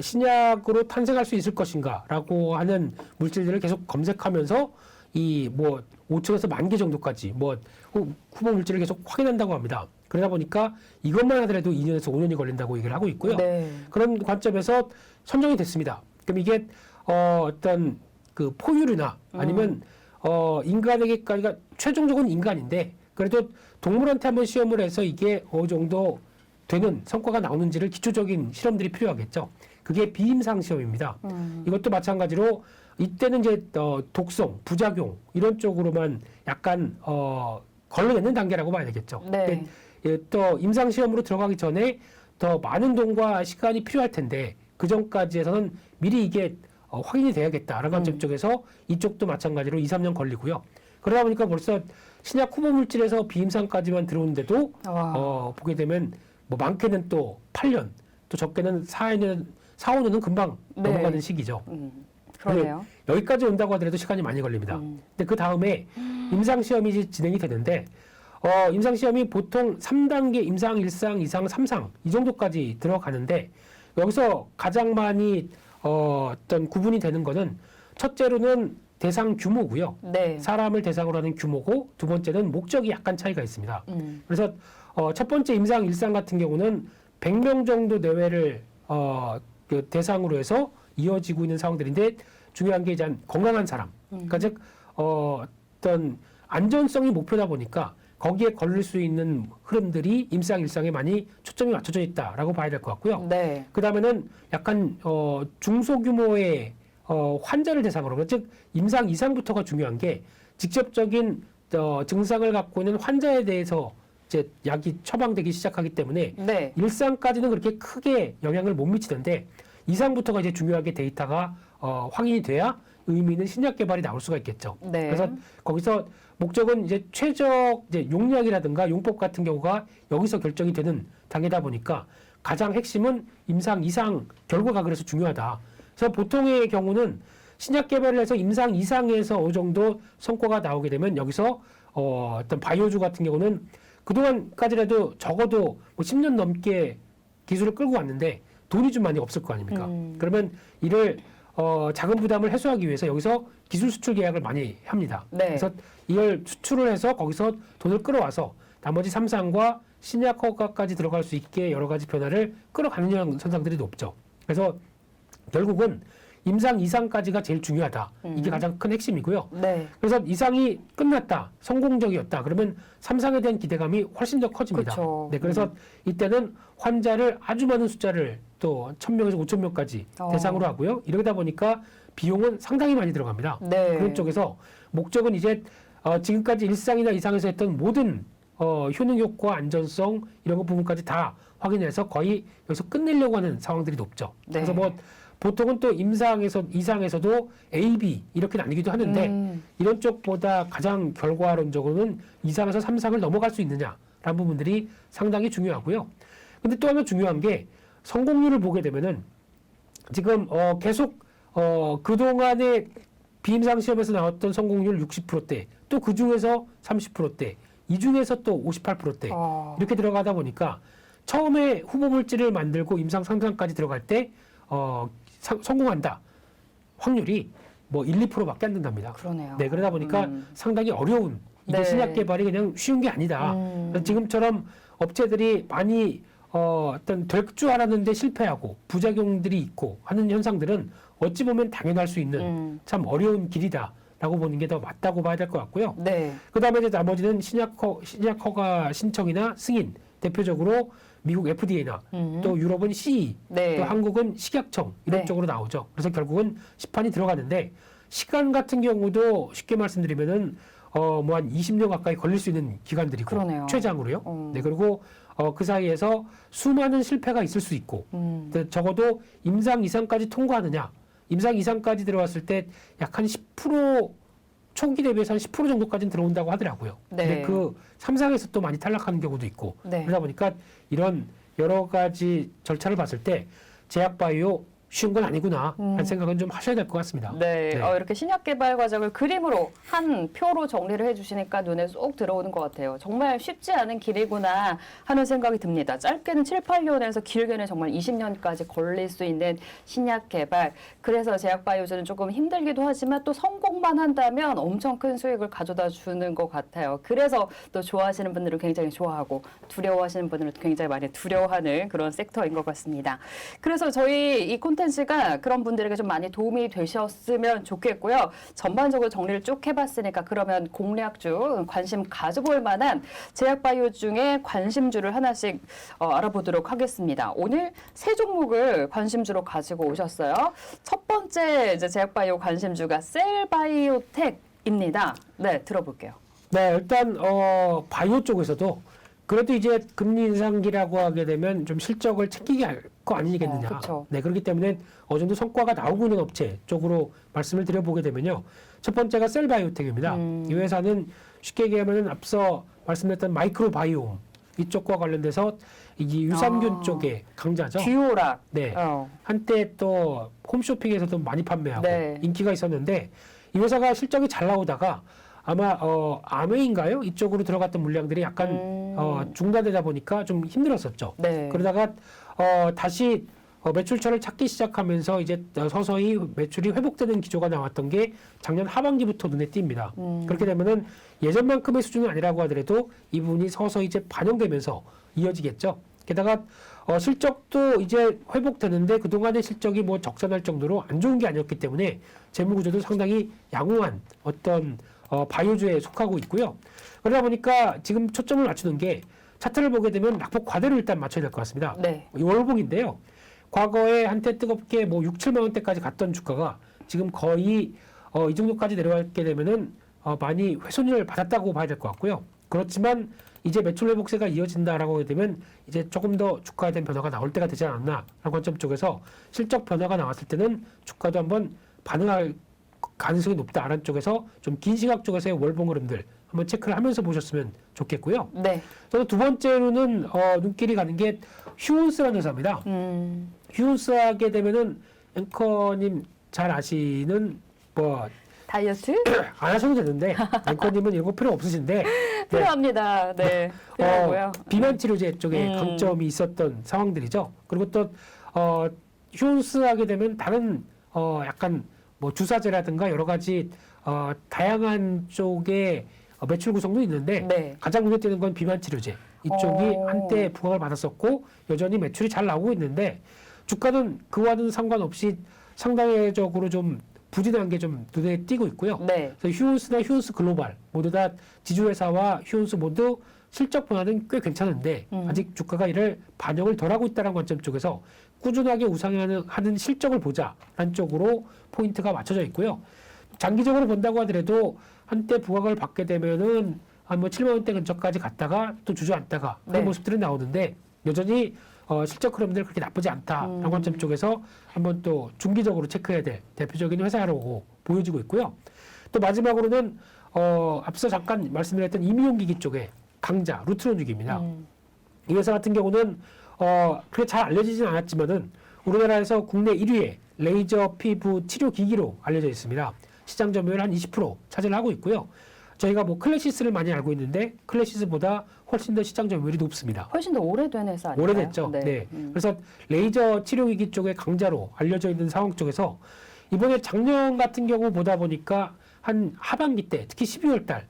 신약으로 탄생할 수 있을 것인가라고 하는 물질들을 계속 검색하면서 이 뭐 5천에서 10,000개 정도까지 뭐 후보 물질을 계속 확인한다고 합니다. 그러다 보니까 이것만 하더라도 2년에서 5년이 걸린다고 얘기를 하고 있고요. 네. 그런 관점에서 선정이 됐습니다. 그럼 이게 어떤 그 포유류나 아니면 인간에게까지, 그러니까 최종적으로 인간인데 그래도 동물한테 한번 시험을 해서 이게 어느 정도 되는 성과가 나오는지를 기초적인 실험들이 필요하겠죠. 그게 비임상 시험입니다. 이것도 마찬가지로 이때는 이제 독성, 부작용 이런 쪽으로만 약간 걸러내는 단계라고 봐야 되겠죠. 네. 또 임상 시험으로 들어가기 전에 더 많은 돈과 시간이 필요할 텐데 그 전까지 해서는 미리 이게 확인이 돼야겠다라는 관점 쪽에서 이쪽도 마찬가지로 2, 3년 걸리고요. 그러다 보니까 벌써 신약 후보 물질에서 비임상까지만 들어오는데도 보게 되면 뭐 많게는 또 8년, 또 적게는 4년, 4, 5년은 금방 네. 넘어가는 시기죠. 그러네요. 여기까지 온다고 하더라도 시간이 많이 걸립니다. 근데 그 다음에 임상시험이 진행이 되는데 임상시험이 보통 3단계 임상 1상, 2상, 3상 이 정도까지 들어가는데 여기서 가장 많이 어떤 구분이 되는 거는 첫째로는 대상 규모고요. 네. 사람을 대상으로 하는 규모고 두 번째는 목적이 약간 차이가 있습니다. 그래서 첫 번째 임상 1상 같은 경우는 100명 정도 내외를 그 대상으로 해서 이어지고 있는 상황들인데 중요한 게 이제 건강한 사람. 그러니까 즉 어떤 안전성이 목표다 보니까 거기에 걸릴 수 있는 흐름들이 임상 1상에 많이 초점이 맞춰져 있다라고 봐야 될 것 같고요. 네. 그다음에는 약간 중소규모의 환자를 대상으로, 즉 임상 2상부터가 중요한 게 직접적인 증상을 갖고 있는 환자에 대해서 이제 약이 처방되기 시작하기 때문에 네. 1상까지는 그렇게 크게 영향을 못 미치는데 2상부터가 이제 중요하게 데이터가 확인이 돼야 의미 있는 신약 개발이 나올 수가 있겠죠. 네. 그래서 거기서 목적은 이제 최적 이제 용약이라든가 용법 같은 경우가 여기서 결정이 되는 단계다 보니까 가장 핵심은 임상 2상 결과가 그래서 중요하다. 그래서 보통의 경우는 신약 개발을 해서 임상 2상에서 어느 정도 성과가 나오게 되면 여기서 어떤 바이오주 같은 경우는 그동안까지라도 적어도 뭐 10년 넘게 기술을 끌고 왔는데 돈이 좀 많이 없을 거 아닙니까? 그러면 이를 자금 부담을 해소하기 위해서 여기서 기술 수출 계약을 많이 합니다. 네. 그래서 이걸 수출을 해서 거기서 돈을 끌어와서 나머지 3상과 신약 허가까지 들어갈 수 있게 여러 가지 변화를 끌어가는 현상들이 높죠. 그래서 결국은 임상 2상까지가 제일 중요하다. 이게 가장 큰 핵심이고요. 네. 그래서 2상이 끝났다. 성공적이었다. 그러면 3상에 대한 기대감이 훨씬 더 커집니다. 그쵸. 네, 그래서 이때는 환자를 아주 많은 숫자를 또 1,000명에서 5,000명까지 대상으로 하고요. 이러다 보니까 비용은 상당히 많이 들어갑니다. 네. 그런 쪽에서 목적은 이제 지금까지 1상이나 2상에서 했던 모든 효능 효과, 안전성 이런 것 부분까지 다 확인해서 거의 여기서 끝내려고 하는 상황들이 높죠. 네. 그래서 뭐 보통은 또 임상에서 2상에서도 A, B 이렇게 나뉘기도 하는데 이런 쪽보다 가장 결과론적으로는 2상에서 3상을 넘어갈 수 있느냐라는 부분들이 상당히 중요하고요. 근데 또 하나 중요한 게 성공률을 보게 되면은 지금 계속 그동안에 비임상 시험에서 나왔던 성공률 60%대, 또 그 중에서 30%대, 이 중에서 또 58%대 이렇게 들어가다 보니까 처음에 후보 물질을 만들고 임상 3상까지 들어갈 때 성공한다 확률이 뭐 1, 2%밖에 안 된답니다. 그러네요. 네, 그러다 보니까 상당히 어려운 이게 네. 신약 개발이 그냥 쉬운 게 아니다. 지금처럼 업체들이 많이 어떤 될 줄 알았는데 실패하고 부작용들이 있고 하는 현상들은 어찌 보면 당연할 수 있는 참 어려운 길이다라고 보는 게 더 맞다고 봐야 될 것 같고요. 네. 그다음에 이제 나머지는 신약 허가 신청이나 승인, 대표적으로 미국 FDA나 또 유럽은 CE, 네. 또 한국은 식약청 이런 네. 쪽으로 나오죠. 그래서 결국은 시판이 들어가는데 시간 같은 경우도 쉽게 말씀드리면은 뭐 한 20년 가까이 걸릴 수 있는 기간들이고 그러네요. 최장으로요. 네, 그리고 그 사이에서 수많은 실패가 있을 수 있고 적어도 임상 2상까지 통과하느냐, 임상 2상까지 들어왔을 때 약 한 10% 초기 대비해서 한 10% 정도까지는 들어온다고 하더라고요. 네. 근데 그 3상에서 또 많이 탈락하는 경우도 있고 네. 그러다 보니까 이런 여러 가지 절차를 봤을 때 제약바이오 쉬운 건 아니구나 하는 생각은 좀 하셔야 될 것 같습니다. 네, 네. 이렇게 신약 개발 과정을 그림으로 한 표로 정리를 해주시니까 눈에 쏙 들어오는 것 같아요. 정말 쉽지 않은 길이구나 하는 생각이 듭니다. 짧게는 7, 8년에서 길게는 정말 20년까지 걸릴 수 있는 신약 개발. 그래서 제약바이오주는 조금 힘들기도 하지만 또 성공만 한다면 엄청 큰 수익을 가져다 주는 것 같아요. 그래서 또 좋아하시는 분들은 굉장히 좋아하고 두려워하시는 분들은 굉장히 많이 두려워하는 그런 섹터인 것 같습니다. 그래서 저희 이 콘텐츠가 그런 분들에게 좀 많이 도움이 되셨으면 좋겠고요. 전반적으로 정리를 쭉 해봤으니까 그러면 공략주, 관심 가져볼 만한 제약바이오 중에 관심주를 하나씩 알아보도록 하겠습니다. 오늘 세 종목을 관심주로 가지고 오셨어요. 첫 번째 이제 제약바이오 관심주가 셀바이오텍입니다. 네, 들어볼게요. 네, 일단 바이오 쪽에서도 그래도 이제 금리 인상기라고 하게 되면 좀 실적을 챙기게 할 거 아니겠느냐. 그쵸. 네, 그렇기 때문에 어느 정도 성과가 나오고 있는 업체 쪽으로 말씀을 드려보게 되면요. 첫 번째가 셀바이오텍입니다. 이 회사는 쉽게 얘기하면 앞서 말씀드렸던 마이크로바이옴 이쪽과 관련돼서 이 유산균 쪽의 강자죠. 듀오락. 네. 한때 또 홈쇼핑에서도 많이 판매하고 네. 인기가 있었는데 이 회사가 실적이 잘 나오다가 아마 아메인가요? 이쪽으로 들어갔던 물량들이 약간 중단되다 보니까 좀 힘들었었죠. 네. 그러다가 다시 매출처를 찾기 시작하면서 이제 서서히 매출이 회복되는 기조가 나왔던 게 작년 하반기부터 눈에 띕니다. 그렇게 되면은 예전만큼의 수준은 아니라고 하더라도 이 부분이 서서히 이제 반영되면서 이어지겠죠. 게다가 실적도 이제 회복되는데 그동안의 실적이 뭐 적산할 정도로 안 좋은 게 아니었기 때문에 재무 구조도 상당히 양호한 어떤 바이오주에 속하고 있고요. 그러다 보니까 지금 초점을 맞추는 게 차트를 보게 되면 낙폭 과대로 일단 맞춰야 될 것 같습니다. 네. 이 월봉인데요. 과거에 한때 뜨겁게 뭐 6, 7만 원대까지 갔던 주가가 지금 거의 이 정도까지 내려가게 되면은 많이 훼손을 받았다고 봐야 될 것 같고요. 그렇지만 이제 매출 회복세가 이어진다라고 하게 되면 이제 조금 더 주가에 대한 변화가 나올 때가 되지 않았나 라는 관점 쪽에서 실적 변화가 나왔을 때는 주가도 한번 반응할 가능성이 높다라는 쪽에서 좀 긴 시각 쪽에서의 월봉 흐름들 한번 체크를 하면서 보셨으면 좋겠고요. 네. 저는 두 번째로는 눈길이 가는 게 휴온스라는 회사입니다. 휴온스 하게 되면은 앵커님 잘 아시는 뭐 다이어트 안 하셔도 되는데 앵커님은 이런 거 필요 없으신데 필요합니다. 네, 필요하고요. 비만 치료제 쪽에 음. 강점이 있었던 상황들이죠. 그리고 또 휴온스 하게 되면 다른 약간 뭐 주사제라든가 여러 가지 다양한 쪽의 매출 구성도 있는데 네. 가장 눈에 띄는 건 비만 치료제 이쪽이 어. 한때 부각을 받았었고 여전히 매출이 잘 나오고 있는데 주가는 그와는 상관없이 상당히적으로 좀 부진한 게 좀 눈에 띄고 있고요. 네. 그래서 휴온스나 휴온스 글로벌 모두 다 지주회사와 휴온스 모두 실적 변화는 꽤 괜찮은데 아직 주가가 이를 반영을 덜하고 있다는 관점 쪽에서 꾸준하게 우상하는 실적을 보자라는 쪽으로 포인트가 맞춰져 있고요. 장기적으로 본다고 하더라도 한때 부각을 받게 되면은 한 뭐 7만 원대 근처까지 갔다가 또 주저앉다가 그런 네. 모습들은 나오는데 여전히 실적 흐름들 그렇게 나쁘지 않다라는 관점 쪽에서 한번 또 중기적으로 체크해야 될 대표적인 회사라고 보여지고 있고요. 또 마지막으로는 앞서 잠깐 말씀드렸던 임용기기 쪽에 강자 루트론육입니다. 이 회사 같은 경우는 그렇게 잘 알려지진 않았지만은 우리나라에서 국내 1위의 레이저 피부 치료 기기로 알려져 있습니다. 시장 점유율 한 20% 차지를 하고 있고요. 저희가 뭐 클래시스를 많이 알고 있는데 클래시스보다 훨씬 더 시장 점유율이 높습니다. 훨씬 더 오래된 회사 아닌가요? 오래됐죠. 네. 그래서 레이저 치료기기 쪽의 강자로 알려져 있는 상황 쪽에서 이번에 작년 같은 경우 보다 보니까 한 하반기 때 특히 12월 달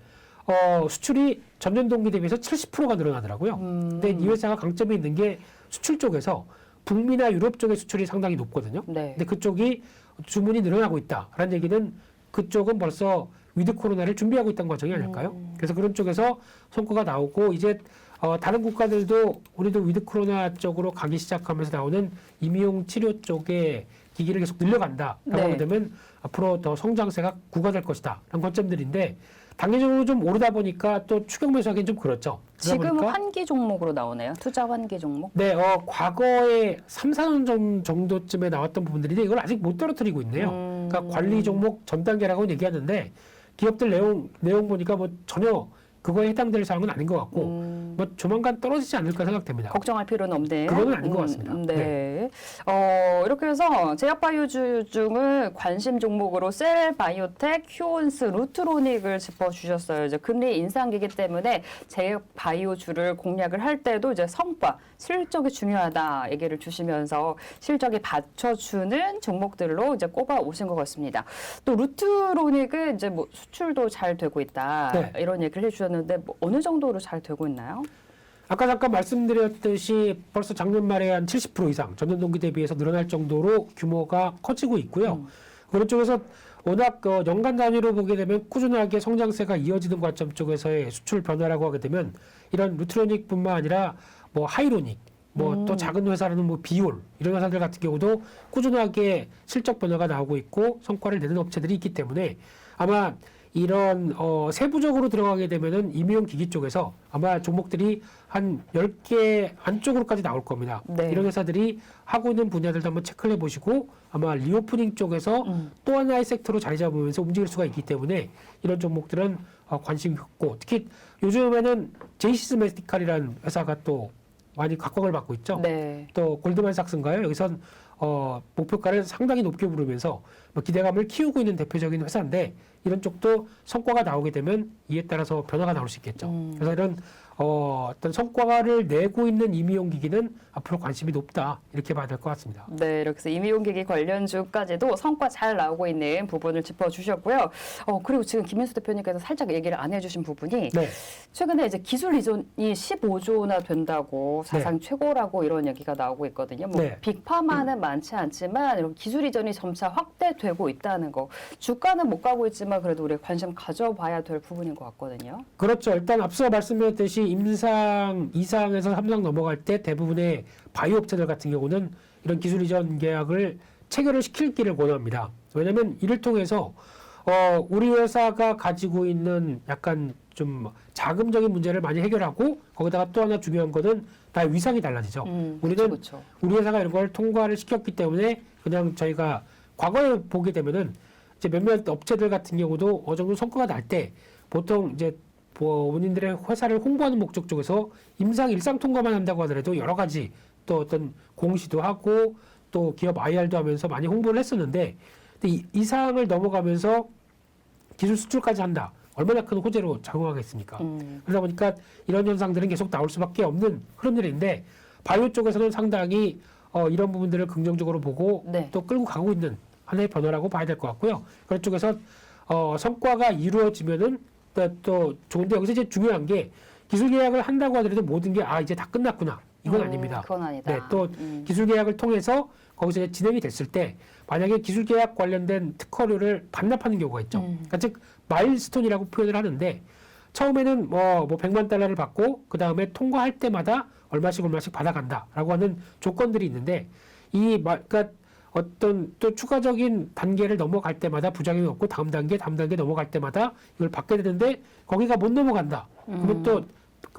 수출이 전년 동기 대비해서 70%가 늘어나더라고요. 근데 이 회사가 강점이 있는 게 수출 쪽에서 북미나 유럽 쪽의 수출이 상당히 높거든요. 네. 근데 그쪽이 주문이 늘어나고 있다라는 얘기는 그쪽은 벌써 위드 코로나를 준비하고 있다는 과정이 아닐까요? 그래서 그런 쪽에서 성과가 나오고 이제 다른 국가들도 우리도 위드 코로나 쪽으로 가기 시작하면서 나오는 임용 치료 쪽에 기기를 계속 늘려간다라고 네. 하게 되면 앞으로 더 성장세가 구가될 것이다 라는 관점들인데 단기적으로 좀 오르다 보니까 또 추격 매수하기는 좀 그렇죠. 그러다 지금은 보니까 환기 종목으로 나오네요. 투자 환기 종목. 네, 과거에 3, 4년 정도쯤에 나왔던 부분들인데 이걸 아직 못 떨어뜨리고 있네요. 그러니까 관리 종목 전 단계라고 얘기하는데 기업들 내용 보니까 뭐 전혀 그거에 해당될 사항은 아닌 것 같고 뭐 조만간 떨어지지 않을까 생각됩니다. 걱정할 필요는 없네. 그거는 아닌 것 같습니다. 네. 이렇게 해서 제약바이오주 중을 관심 종목으로 셀바이오텍, 휴온스, 루트로닉을 짚어주셨어요. 이제 금리 인상기기 때문에 제약바이오주를 공략을 할 때도 이제 성과, 실적이 중요하다 얘기를 주시면서 실적에 받쳐주는 종목들로 이제 꼽아 오신 것 같습니다. 또 루트로닉은 이제 뭐 수출도 잘 되고 있다 네. 이런 얘기를 해주셨는데 뭐 어느 정도로 잘 되고 있나요? 아까 잠깐 말씀드렸듯이 벌써 작년 말에 한 70% 이상 전년 동기 대비해서 늘어날 정도로 규모가 커지고 있고요. 그런 쪽에서 워낙 연간 단위로 보게 되면 꾸준하게 성장세가 이어지는 관점 쪽에서의 수출 변화라고 하게 되면 이런 루트로닉뿐만 아니라 뭐 하이로닉, 뭐 또 작은 회사라는 뭐 비올 이런 회사들 같은 경우도 꾸준하게 실적 변화가 나오고 있고 성과를 내는 업체들이 있기 때문에 아마 이런 세부적으로 들어가게 되면은 임용 기기 쪽에서 아마 종목들이 한 10개 안쪽으로까지 나올 겁니다. 네. 이런 회사들이 하고 있는 분야들도 한번 체크를 해보시고 아마 리오프닝 쪽에서 또 하나의 섹터로 자리 잡으면서 움직일 수가 있기 때문에 이런 종목들은 관심 갖고 특히 요즘에는 제이시스 메디칼이라는 회사가 또 많이 각광을 받고 있죠. 네. 또 골드만삭스인가요? 여기선 목표가를 상당히 높게 부르면서 뭐 기대감을 키우고 있는 대표적인 회사인데 이런 쪽도 성과가 나오게 되면 이에 따라서 변화가 나올 수 있겠죠. 그래서 이런 어떤 성과를 내고 있는 임의용 기기는 앞으로 관심이 높다 이렇게 봐야 될 것 같습니다. 네, 이렇게 해서 임의용기기 관련주까지도 성과 잘 나오고 있는 부분을 짚어주셨고요. 그리고 지금 김민수 대표님께서 살짝 얘기를 안 해주신 부분이 네, 최근에 이제 기술 이전이 15조나 된다고 사상 최고라고 이런 얘기가 나오고 있거든요. 뭐 네. 빅파마는 많지 않지만 이런 기술 이전이 점차 확대되고 있다는 거. 주가는 못 가고 있지만 그래도 우리 관심 가져봐야 될 부분인 것 같거든요. 그렇죠. 일단 앞서 말씀드렸듯이 임상 2상에서 3상 넘어갈 때 대부분의 바이오 업체들 같은 경우는 이런 기술 이전 계약을 체결을 시키기를 권합니다. 왜냐하면 이를 통해서 우리 회사가 가지고 있는 약간 좀 자금적인 문제를 많이 해결하고 거기다가 또 하나 중요한 거는 나의 위상이 달라지죠. 우리는 그쵸. 우리 회사가 이런 걸 통과를 시켰기 때문에 그냥 저희가 과거에 보게 되면은 이제 몇몇 업체들 같은 경우도 어느 정도 성과가 날 때 보통 이제 본인들의 회사를 홍보하는 목적 쪽에서 임상 1상 통과만 한다고 하더라도 여러 가지 또 어떤 공시도 하고 또 기업 IR도 하면서 많이 홍보를 했었는데 근데 이 사항을 넘어가면서 기술 수출까지 한다. 얼마나 큰 호재로 작용하겠습니까? 그러다 보니까 이런 현상들은 계속 나올 수밖에 없는 흐름들인데 바이오 쪽에서는 상당히 이런 부분들을 긍정적으로 보고 네. 또 끌고 가고 있는 하나의 변화라고 봐야 될 것 같고요. 그런 쪽에서 성과가 이루어지면은 또 좋은데 여기서 이제 중요한 게 기술 계약을 한다고 하더라도 모든 게 이제 다 끝났구나. 이건 아닙니다. 그건 아니다. 네, 또 기술 계약을 통해서 거기서 이제 진행이 됐을 때 만약에 기술 계약 관련된 특허료를 반납하는 경우가 있죠. 그러니까 즉 마일스톤이라고 표현을 하는데 처음에는 뭐 100만 달러를 받고 그 다음에 통과할 때마다 얼마씩 받아간다라고 하는 조건들이 있는데 그러니까 어떤 또 추가적인 단계를 넘어갈 때마다 부작용이 없고 다음 단계 넘어갈 때마다 이걸 받게 되는데 거기가 못 넘어간다. 그러면 또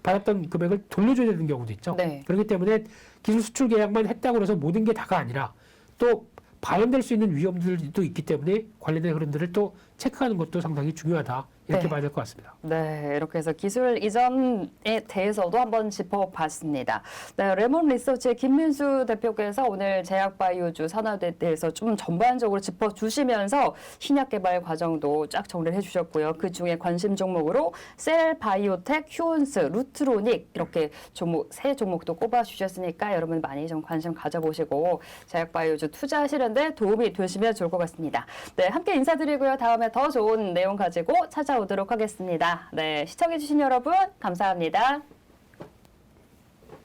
받았던 금액을 돌려줘야 되는 경우도 있죠. 네. 그렇기 때문에 기술 수출 계약만 했다고 해서 모든 게 다가 아니라 또 발현될 수 있는 위험들도 있기 때문에 관련된 흐름들을 또 체크하는 것도 상당히 중요하다. 이렇게 네. 봐야 될 것 같습니다. 네, 이렇게 해서 기술 이전에 대해서도 한번 짚어봤습니다. 네, 레몬 리서치의 김민수 대표께서 오늘 제약바이오주 산업에 대해서 좀 전반적으로 짚어주시면서 신약 개발 과정도 쫙 정리를 해주셨고요. 그 중에 관심 종목으로 셀바이오텍, 휴온스, 루트로닉 이렇게 세 종목도 꼽아주셨으니까 여러분 많이 좀 관심 가져보시고 제약바이오주 투자하시는데 도움이 되시면 좋을 것 같습니다. 네, 함께 인사드리고요. 다음에 더 좋은 내용 가지고 찾아오도록 하겠습니다. 네, 시청해주신 여러분 감사합니다.